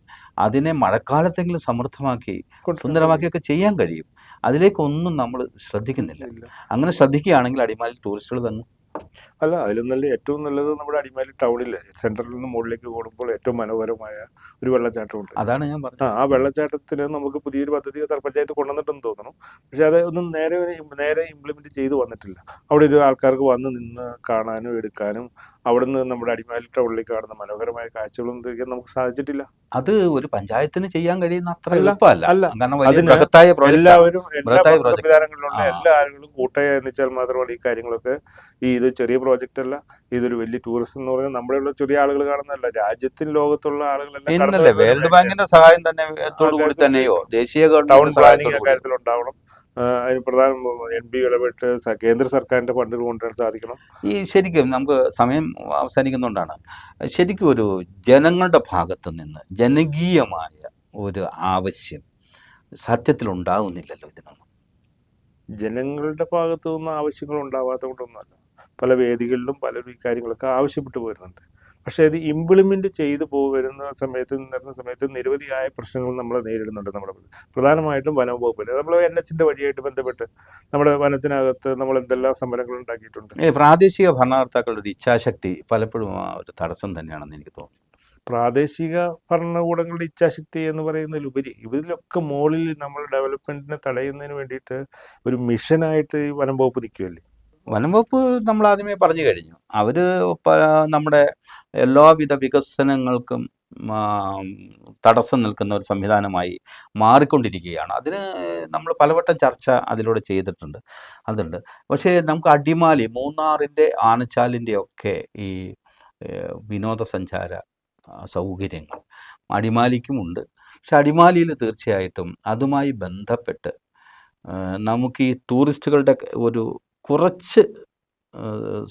അതിനെ മഴക്കാലത്തെങ്കിലും സമൃദ്ധമാക്കി സുന്ദരമാക്കിയൊക്കെ ചെയ്യാൻ കഴിയും. അതിലേക്കൊന്നും നമ്മൾ ശ്രദ്ധിക്കുന്നില്ല. അങ്ങനെ ശ്രദ്ധിക്കുകയാണെങ്കിൽ അടിമാലി ടൂറിസ്റ്റുകൾ തന്നെ അല്ല, അതിലും നല്ല ഏറ്റവും നല്ലത് നമ്മുടെ അടിമാലി ടൗണിലെ സെൻട്രലിൽ നിന്ന് മുകളിലേക്ക് കൂടുമ്പോൾ ഏറ്റവും മനോഹരമായ ഒരു വെള്ളച്ചാട്ടമുണ്ട്. അതാണ് ഞാൻ പറഞ്ഞത്. ആ വെള്ളച്ചാട്ടത്തിന് നമുക്ക് പുതിയൊരു പദ്ധതി പഞ്ചായത്ത് കൊണ്ടുവന്നിട്ടെന്ന് തോന്നുന്നു. പക്ഷെ അത് ഒന്നും നേരെ ഇംപ്ലിമെന്റ് ചെയ്തു വന്നിട്ടില്ല. അവിടെ ഒരു ആൾക്കാർക്ക് വന്ന് നിന്ന് കാണാനും എടുക്കാനും അവിടുന്ന് നമ്മുടെ അടിമാലി ടൗണിലേക്ക് കാണുന്ന മനോഹരമായ കാഴ്ചകളൊന്നും തിരിക്കാൻ നമുക്ക് സാധിച്ചിട്ടില്ല. അത് ഒരു പഞ്ചായത്തിന് ചെയ്യാൻ കഴിയുന്ന അത്ര അല്ല, എളുപ്പമല്ല. അല്ല. കാരണം വലിയ അതിന് ബൃഹത്തായ പ്രോജക്റ്റാണ്. എല്ലാവരും എല്ലാ ബൃഹത്തായ പ്രോജക്റ്റ്. സംവിധാനങ്ങളിലുള്ള ആ. എല്ലാ ആളുകളും കൂട്ടായി എന്നുവെച്ചാൽ മാത്രമാണ് ഈ കാര്യങ്ങളൊക്കെ. ഇത് ചെറിയ പ്രോജക്റ്റ് അല്ല, ഇതൊരു വലിയ ടൂറിസം എന്ന് പറഞ്ഞാൽ നമ്മുടെയുള്ള ചെറിയ ആളുകൾ കാണുന്നതല്ല, രാജ്യത്തിന് ലോകത്തുള്ള ആളുകളെല്ലാം കടന്നു പിന്നല്ലേ വരുന്ന വേൾഡ് മേഖലയാണ്. ബാങ്കിന്റെ സഹായം തന്നെ കൂടി തന്നെയോ ദേശീയ ടൗൺ ഗവൺമെന്റ് പ്ലാനിങ് സഹായത്തോടു കൂടി. കാര്യത്തിൽ ഉണ്ടാവണം. അതിന് പ്രധാന MP ഇടപെട്ട് കേന്ദ്ര സർക്കാരിന്റെ ഫണ്ടുകൾ കൊണ്ടുവരാൻ സാധിക്കണം. ഈ ശരിക്കും നമുക്ക് സമയം അവസാനിക്കുന്നുകൊണ്ടാണ്, ശരിക്കും ഒരു ജനങ്ങളുടെ ഭാഗത്ത് നിന്ന് ജനകീയമായ ഒരു ആവശ്യം സത്യത്തിൽ ഉണ്ടാകുന്നില്ലല്ലോ ഇതിനൊന്നും. ജനങ്ങളുടെ ഭാഗത്തു നിന്ന് ആവശ്യങ്ങൾ ഉണ്ടാവാത്ത കൊണ്ടൊന്നുമല്ല, പല വേദികളിലും പലരും ഈ കാര്യങ്ങളൊക്കെ ആവശ്യപ്പെട്ടു പോരുന്നുണ്ട്. പക്ഷേ ഇത് ഇംപ്ലിമെന്റ് ചെയ്തു വരുന്ന സമയത്ത് നിരവധിയായ പ്രശ്നങ്ങൾ നമ്മൾ നേരിടുന്നുണ്ട്. നമ്മുടെ പ്രധാനമായിട്ടും വനം വകുപ്പിന് നമ്മൾ NH വഴിയായിട്ട് ബന്ധപ്പെട്ട് നമ്മുടെ വനത്തിനകത്ത് നമ്മൾ എന്തെല്ലാം സമരങ്ങൾ ഉണ്ടാക്കിയിട്ടുണ്ട്. പ്രാദേശിക ഭരണകർത്താക്കളുടെ ഒരു ഇച്ഛാശക്തി പലപ്പോഴും ഒരു തടസ്സം തന്നെയാണെന്ന് എനിക്ക് തോന്നുന്നു. പ്രാദേശിക ഭരണകൂടങ്ങളുടെ ഇച്ഛാശക്തി എന്ന് പറയുന്നതിലുപരി ഇതിലൊക്കെ മുകളിൽ നമ്മൾ ഡെവലപ്മെന്റിനെ തടയുന്നതിന് വേണ്ടിയിട്ട് ഒരു മിഷനായിട്ട് ഈ വനം വകുപ്പ് നിൽക്കുകയല്ലേ. വനം വകുപ്പ് നമ്മൾ ആദ്യമേ പറഞ്ഞു കഴിഞ്ഞു, അവർ നമ്മുടെ എല്ലാവിധ വികസനങ്ങൾക്കും തടസ്സം നിൽക്കുന്ന ഒരു സംവിധാനമായി മാറിക്കൊണ്ടിരിക്കുകയാണ്. അതിന് നമ്മൾ പലവട്ടം ചർച്ച അതിലൂടെ ചെയ്തിട്ടുണ്ട്, അതുണ്ട്. പക്ഷേ നമുക്ക് അടിമാലി, മൂന്നാറിൻ്റെ ആനച്ചാലിൻ്റെ ഒക്കെ ഈ വിനോദസഞ്ചാര സൗകര്യങ്ങൾ അടിമാലിക്കുമുണ്ട്. പക്ഷെ അടിമാലിയിൽ തീർച്ചയായിട്ടും അതുമായി ബന്ധപ്പെട്ട് നമുക്ക് ഈ ടൂറിസ്റ്റുകളുടെ ഒരു കുറച്ച്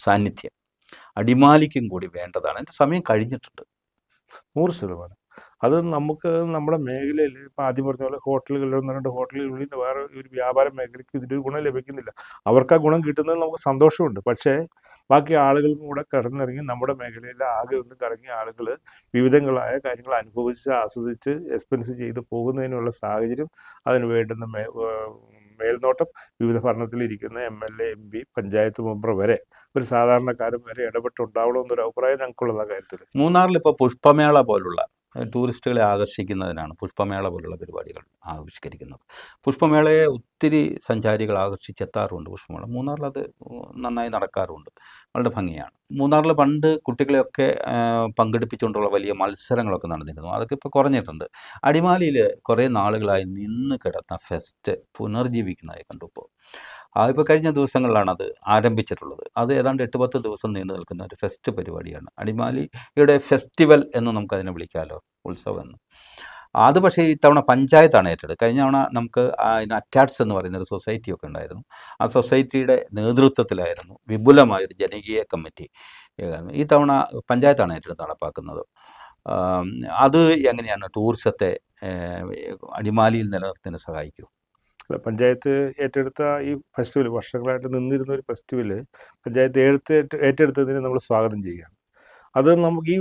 സാന്നിധ്യം അടിമാലിക്കും കൂടി വേണ്ടതാണ്. എൻ്റെ സമയം കഴിഞ്ഞിട്ടുണ്ട്. 100%. അത് നമുക്ക് നമ്മുടെ മേഖലയിൽ ഇപ്പം ആദ്യം പറഞ്ഞ പോലെ ഹോട്ടലുകളിൽ 1-2 ഹോട്ടലുകളിൽ നിന്ന് വേറെ ഒരു വ്യാപാര മേഖലയ്ക്ക് ഇതിൻ്റെ ഒരു ഗുണം ലഭിക്കുന്നില്ല. അവർക്ക് ആ ഗുണം കിട്ടുന്നത് നമുക്ക് സന്തോഷമുണ്ട്. പക്ഷേ ബാക്കി ആളുകൾക്കും കൂടെ കടന്നിറങ്ങി നമ്മുടെ മേഖലയിൽ ആകെ ഒന്ന് കറങ്ങി ആളുകൾ വിവിധങ്ങളായ കാര്യങ്ങൾ അനുഭവിച്ച് ആസ്വദിച്ച് എക്സ്പെൻസ് ചെയ്ത് പോകുന്നതിനുള്ള സാഹചര്യം, അതിന് വേണ്ടുന്ന മേൽനോട്ടം വിവിധ ഭരണത്തിലിരിക്കുന്ന MLA, MP, പഞ്ചായത്ത് മെമ്പർ വരെ ഒരു സാധാരണക്കാരൻ വരെ ഇടപെട്ടുണ്ടാവണമെന്നൊരു അഭിപ്രായം ഞങ്ങൾക്കുള്ള കാര്യത്തിൽ. മൂന്നാറിൽ ഇപ്പോൾ പുഷ്പമേള പോലുള്ള ടൂറിസ്റ്റുകളെ ആകർഷിക്കുന്നതിനാണ് പുഷ്പമേള പോലുള്ള പരിപാടികൾ ആവിഷ്കരിക്കുന്നത്. പുഷ്പമേളയെ ഒത്തിരി സഞ്ചാരികൾ ആകർഷിച്ചെത്താറുണ്ട്. പുഷ്പമേള മൂന്നാറിൽ അത് നന്നായി നടക്കാറുണ്ട്, വളരെ ഭംഗിയാണ്. മൂന്നാറിൽ പണ്ട് കുട്ടികളെയൊക്കെ പങ്കെടുപ്പിച്ചുകൊണ്ടുള്ള വലിയ മത്സരങ്ങളൊക്കെ നടന്നിരുന്നു, അതൊക്കെ ഇപ്പോൾ കുറഞ്ഞിട്ടുണ്ട്. അടിമാലിയിൽ കുറേ നാളുകളായി നിന്ന് കിടന്ന ഫെസ്റ്റ് പുനർജീവിക്കുന്നതായി കണ്ടു. ഇപ്പോൾ കഴിഞ്ഞ ദിവസങ്ങളിലാണ് അത് ആരംഭിച്ചിട്ടുള്ളത്. അത് ഏതാണ്ട് 8-10 ദിവസം നീണ്ടു നിൽക്കുന്ന ഒരു ഫെസ്റ്റ് പരിപാടിയാണ്. അടിമാലിയുടെ ഫെസ്റ്റിവൽ എന്ന് നമുക്കതിനെ വിളിക്കാമല്ലോ, ഉത്സവം എന്ന്. അത് പക്ഷേ ഇത്തവണ പഞ്ചായത്താണ് ഏറ്റെടുത്തത്. കഴിഞ്ഞ തവണ നമുക്ക് അതിന് അറ്റാഡ്സ് എന്ന് പറയുന്നൊരു സൊസൈറ്റിയൊക്കെ ഉണ്ടായിരുന്നു. ആ സൊസൈറ്റിയുടെ നേതൃത്വത്തിലായിരുന്നു വിപുലമായൊരു ജനകീയ കമ്മിറ്റി. ഈ തവണ പഞ്ചായത്താണ് ഏറ്റെടുത്ത് നടപ്പാക്കുന്നത്. അത് എങ്ങനെയാണ് ടൂറിസത്തെ അടിമാലിയിൽ നിലനിർത്താൻ സഹായിക്കും? പഞ്ചായത്ത് ഏറ്റെടുത്ത ഈ ഫെസ്റ്റിവൽ, വർഷങ്ങളായിട്ട് നിന്നിരുന്ന ഒരു ഫെസ്റ്റിവൽ പഞ്ചായത്ത് ഏറ്റെടുത്തതിനെ നമ്മൾ സ്വാഗതം ചെയ്യുകയാണ്. അത് നമുക്ക് ഈ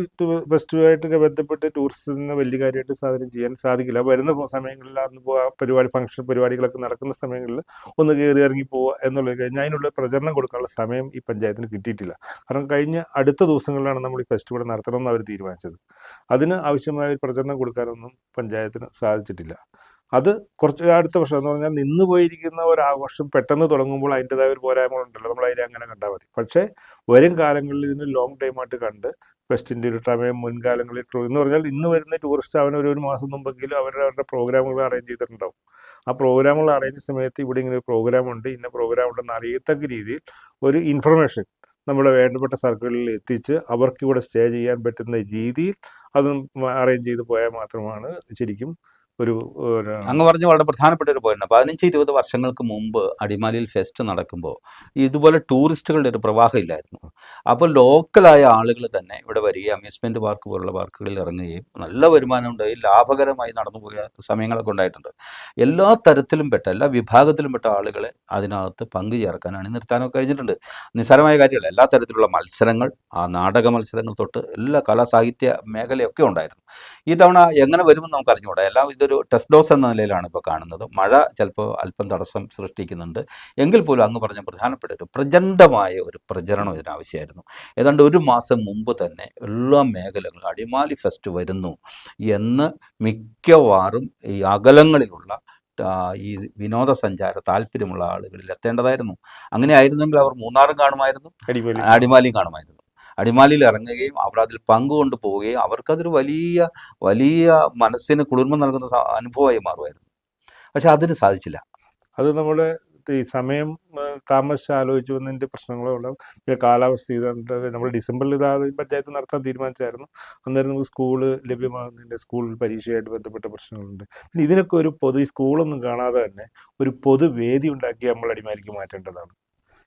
ഫെസ്റ്റിവലായിട്ടൊക്കെ ബന്ധപ്പെട്ട് ടൂറിസത്തിന് വലിയ കാര്യമായിട്ട് സാധനം ചെയ്യാൻ സാധിക്കില്ല. വരുന്ന സമയങ്ങളിൽ അന്ന് ഫംഗ്ഷൻ പരിപാടികളൊക്കെ നടക്കുന്ന സമയങ്ങളിൽ ഒന്ന് കയറി ഇറങ്ങി പോവുക എന്നുള്ളത് കഴിഞ്ഞാൽ അതിനുള്ള പ്രചരണം കൊടുക്കാനുള്ള സമയം ഈ പഞ്ചായത്തിന് കിട്ടിയിട്ടില്ല. കാരണം കഴിഞ്ഞ അടുത്ത ദിവസങ്ങളിലാണ് നമ്മൾ ഈ ഫെസ്റ്റിവൽ നടത്തണമെന്ന് അവർ തീരുമാനിച്ചത്. അതിന് ആവശ്യമായ ഒരു പ്രചരണം കൊടുക്കാനൊന്നും പഞ്ചായത്തിന് സാധിച്ചിട്ടില്ല. അത് കുറച്ച് അടുത്ത വർഷം എന്ന് പറഞ്ഞാൽ നിന്ന് പോയിരിക്കുന്ന ഒരു ആഘോഷം പെട്ടെന്ന് തുടങ്ങുമ്പോൾ അതിൻ്റെതായ ഒരു പോരായ്മകളുണ്ടല്ലോ, നമ്മൾ അതിനെ അങ്ങനെ കണ്ടാൽ മതി. പക്ഷേ വരും കാലങ്ങളിൽ ഇതിന് ലോങ് ടൈമായിട്ട് കണ്ട് ഫെസ്റ്റിൻ്റെ ഒരു സമയം മുൻകാലങ്ങളിൽ എന്ന് പറഞ്ഞാൽ ഇന്ന് വരുന്ന ടൂറിസ്റ്റ് അവൻ ഒരു മാസം മുമ്പെങ്കിലും അവരുടെ പ്രോഗ്രാമുകൾ അറേഞ്ച് ചെയ്തിട്ടുണ്ടാവും. ആ പ്രോഗ്രാമുകൾ അറേഞ്ച് സമയത്ത് ഇവിടെ ഇങ്ങനെ ഒരു പ്രോഗ്രാമുണ്ട്, ഇന്ന പ്രോഗ്രാം ഉണ്ടെന്ന് അറിയത്തക്ക രീതിയിൽ ഒരു ഇൻഫർമേഷൻ നമ്മുടെ വേണ്ടപ്പെട്ട സർക്കിളിൽ എത്തിച്ച് അവർക്ക് ഇവിടെ സ്റ്റേ ചെയ്യാൻ പറ്റുന്ന രീതിയിൽ അത് അറേഞ്ച് ചെയ്ത് പോയാൽ മാത്രമാണ് ശരിക്കും ഒരു അങ്ങ് പറഞ്ഞ വളരെ പ്രധാനപ്പെട്ട ഒരു പോയിന്റ്. 15-20 വർഷങ്ങൾക്ക് മുമ്പ് അടിമാലിയിൽ ഫെസ്റ്റ് നടക്കുമ്പോൾ ഇതുപോലെ ടൂറിസ്റ്റുകളുടെ ഒരു പ്രവാഹം ഇല്ലായിരുന്നു. അപ്പോൾ ലോക്കലായ ആളുകൾ തന്നെ ഇവിടെ വരികയും അമ്യൂസ്മെൻറ്റ് പാർക്ക് പോലുള്ള പാർക്കുകളിൽ ഇറങ്ങുകയും നല്ല വരുമാനം ഉണ്ടായി ലാഭകരമായി നടന്നുപോയ സമയങ്ങളൊക്കെ ഉണ്ടായിട്ടുണ്ട്. എല്ലാ തരത്തിലും പെട്ട, എല്ലാ വിഭാഗത്തിലും പെട്ട ആളുകളെ അതിനകത്ത് പങ്കുചേർക്കാൻ അണിനിർത്താനൊക്കെ കഴിഞ്ഞിട്ടുണ്ട്. നിസ്സാരമായ കാര്യമല്ല. എല്ലാ തരത്തിലുള്ള മത്സരങ്ങൾ, ആ നാടക മത്സരങ്ങൾ തൊട്ട് എല്ലാ കലാസാഹിത്യ മേഖലയൊക്കെ ഉണ്ടായിരുന്നു. ഈ തവണ എങ്ങനെ വരുമെന്ന് നമുക്ക് അറിഞ്ഞുകൂടാ. എല്ലാം ഇതൊരു ടെസ്റ്റ് ഡോസ് എന്ന നിലയിലാണ് ഇപ്പോൾ കാണുന്നത്. മഴ ചിലപ്പോൾ അല്പം തടസ്സം സൃഷ്ടിക്കുന്നുണ്ട്. എങ്കിൽ പോലും അങ്ങ് പറഞ്ഞ പ്രധാനപ്പെട്ട ഒരു പ്രചണ്ഡമായ ഒരു പ്രചരണം ഇതിനാവശ്യമായിരുന്നു. ഏതാണ്ട് ഒരു മാസം മുമ്പ് തന്നെ എല്ലാ മേഖലകളും അടിമാലി ഫെസ്റ്റ് വരുന്നു എന്ന് മിക്കവാറും ഈ അകലങ്ങളിലുള്ള ഈ വിനോദസഞ്ചാര താല്പര്യമുള്ള ആളുകളിൽ എത്തേണ്ടതായിരുന്നു. അങ്ങനെ ആയിരുന്നെങ്കിൽ അവർ മൂന്നാറും കാണുമായിരുന്നു, അടിമാലിയും കാണുമായിരുന്നു. അടിമാലിയിൽ ഇറങ്ങുകയും അവർ അതിൽ പങ്കുകൊണ്ട് പോവുകയും അവർക്കതൊരു വലിയ വലിയ മനസ്സിന് കുളിർമ നൽകുന്ന അനുഭവമായി മാറുമായിരുന്നു. പക്ഷെ അതിന് സാധിച്ചില്ല. അത് നമ്മുടെ ഈ സമയം താമസിച്ച് ആലോചിച്ച് വന്നതിൻ്റെ പ്രശ്നങ്ങളുണ്ടാവും. പിന്നെ കാലാവസ്ഥ ഇതുണ്ട്. നമ്മൾ ഡിസംബറിൽ പഞ്ചായത്ത് നടത്താൻ തീരുമാനിച്ചായിരുന്നു. അന്നേരം നമുക്ക് സ്കൂള് ലഭ്യമാകുന്നതിൻ്റെ സ്കൂൾ പരീക്ഷയായിട്ട് ബന്ധപ്പെട്ട പ്രശ്നങ്ങളുണ്ട്. പിന്നെ ഇതിനൊക്കെ ഒരു ഈ സ്കൂളൊന്നും കാണാതെ തന്നെ ഒരു പൊതുവേദി ഉണ്ടാക്കി നമ്മൾ അടിമാലിക്ക് മാറ്റേണ്ടതാണ്.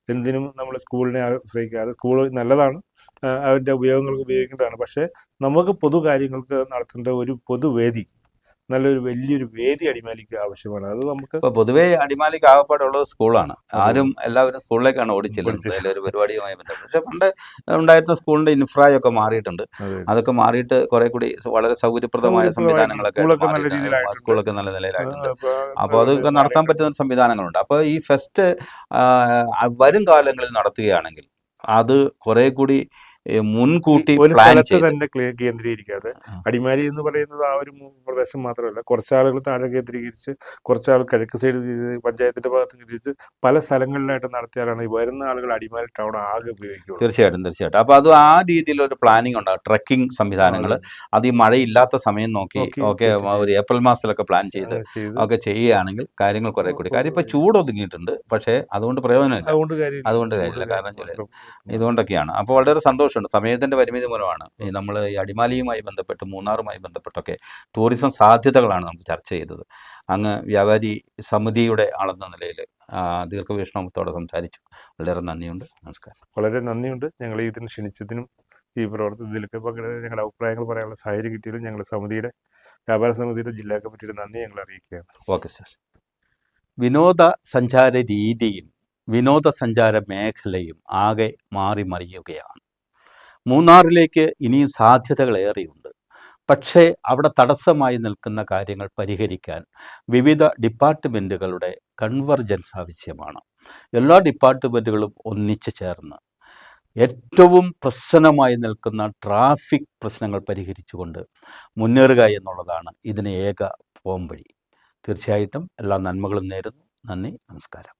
എന്തിനും നമ്മൾ സ്കൂളിനെ ആശ്രയിക്കാതെ, സ്കൂൾ നല്ലതാണ്, അതിൻ്റെ ഉപയോഗങ്ങൾക്ക് ഉപയോഗിക്കേണ്ടതാണ്. പക്ഷേ നമുക്ക് പൊതു കാര്യങ്ങൾക്ക് നടത്തേണ്ട ഒരു പൊതുവേദി, നല്ലൊരു വലിയൊരു വേദി അടിമാലിക്ക് ആവശ്യമാണ്. അത് നമുക്ക് ഇപ്പോൾ പൊതുവേ അടിമാലിക്ക് ആകപ്പാടുള്ളത് സ്കൂളാണ്. എല്ലാവരും സ്കൂളിലേക്കാണ് ഓടിച്ചെല്ലുന്നത് ഒരു പരിപാടിയുമായി ബന്ധപ്പെട്ട്. പക്ഷേ പണ്ട് ഉണ്ടായിരുന്ന സ്കൂളിൻ്റെ ഇൻഫ്രായൊക്കെ മാറിയിട്ടുണ്ട്. അതൊക്കെ മാറിയിട്ട് കുറെ കൂടി വളരെ സൗകര്യപ്രദമായ സംവിധാനങ്ങളൊക്കെ സ്കൂളൊക്കെ നല്ല നിലയിലായിട്ടുണ്ട്. അപ്പോൾ അതൊക്കെ നടത്താൻ പറ്റുന്ന സംവിധാനങ്ങളുണ്ട്. അപ്പോൾ ഈ ഫെസ്റ്റ് വരും കാലങ്ങളിൽ നടത്തുകയാണെങ്കിൽ അത് കുറെ കൂടി മുൻകൂട്ടി ഒരു പ്ലാൻ സ്ഥലത്ത് ചെയ്ത് തന്നെ കേന്ദ്രീകരിക്കാതെ, അടിമാലി എന്ന് പറയുന്നത് ആ ഒരു പ്രദേശം മാത്രമല്ല, കുറച്ചാളുകൾ താഴെ കേന്ദ്രീകരിച്ച്, കുറച്ചാൾ കിഴക്ക് സൈഡ് പഞ്ചായത്തിന്റെ ഭാഗത്ത് കേന്ദ്രീകരിച്ച് പല സ്ഥലങ്ങളിലായിട്ട് നടത്തിയാലാണ് ഈ വരുന്ന ആളുകൾ അടിമാലി ടൗൺ ആകെ ഉപയോഗിക്കുക. തീർച്ചയായിട്ടും. അപ്പോൾ അത് ആ രീതിയിലൊരു പ്ലാനിങ് ഉണ്ടാകും. ട്രക്കിംഗ് സംവിധാനങ്ങൾ അത് ഈ മഴയില്ലാത്ത സമയം നോക്കി ഒക്കെ ഒരു ഏപ്രിൽ മാസത്തിലൊക്കെ പ്ലാൻ ചെയ്ത് ഒക്കെ ചെയ്യുകയാണെങ്കിൽ കാര്യങ്ങൾ കുറെ കൂടി. കാര്യം ഇപ്പോൾ ചൂട് ഒതുങ്ങിയിട്ടുണ്ട്, പക്ഷേ അതുകൊണ്ട് പ്രയോജനമില്ല. അതുകൊണ്ട് കാര്യമില്ല. കാരണം ഇതുകൊണ്ടൊക്കെയാണ്. അപ്പോൾ വളരെ സന്തോഷമുണ്ട്. സമയത്തിൻ്റെ പരിമിതി മൂലമാണ് നമ്മൾ ഈ അടിമാലിയുമായി ബന്ധപ്പെട്ട് മൂന്നാറുമായി ബന്ധപ്പെട്ടൊക്കെ ടൂറിസം സാധ്യതകളാണ് നമ്മൾ ചർച്ച ചെയ്തത്. അങ്ങ് വ്യാപാരി സമിതിയുടെ ആളെന്ന നിലയിൽ ദീർഘവീക്ഷണത്തോടെ സംസാരിച്ചു. വളരെ നന്ദിയുണ്ട്. നമസ്കാരം. വളരെ നന്ദിയുണ്ട്. ഞങ്ങൾ ഇതിന് ക്ഷണിച്ചതിനും ഈ പ്രവർത്തനത്തിലൊക്കെ ഞങ്ങളുടെ അഭിപ്രായങ്ങൾ പറയാനുള്ള സാഹചര്യം കിട്ടിയതിലും ഞങ്ങൾ വ്യാപാര സമിതിയുടെ ജില്ലാ കമ്മിറ്റിയുടെ നന്ദി ഞങ്ങൾ അറിയിക്കുകയാണ്. Okay sir. വിനോദസഞ്ചാര രീതിയും വിനോദസഞ്ചാര മേഖലയും ആകെ മാറി മറിയുകയാണ്. മൂന്നാറിലേക്ക് ഇനിയും സാധ്യതകൾ ഏറെയുണ്ട്. പക്ഷേ അവിടെ തടസ്സമായി നിൽക്കുന്ന കാര്യങ്ങൾ പരിഹരിക്കാൻ വിവിധ ഡിപ്പാർട്ട്മെൻറ്റുകളുടെ കൺവർജൻസ് ആവശ്യമാണ്. എല്ലാ ഡിപ്പാർട്ട്മെൻറ്റുകളും ഒന്നിച്ചു ചേർന്ന് ഏറ്റവും പ്രശ്നമായി നിൽക്കുന്ന ട്രാഫിക് പ്രശ്നങ്ങൾ പരിഹരിച്ചുകൊണ്ട് മുന്നേറുക എന്നുള്ളതാണ് ഇതിന് ഏക പോംവഴി. തീർച്ചയായിട്ടും എല്ലാ നന്മകളും നേരുന്നു. നന്ദി, നമസ്കാരം.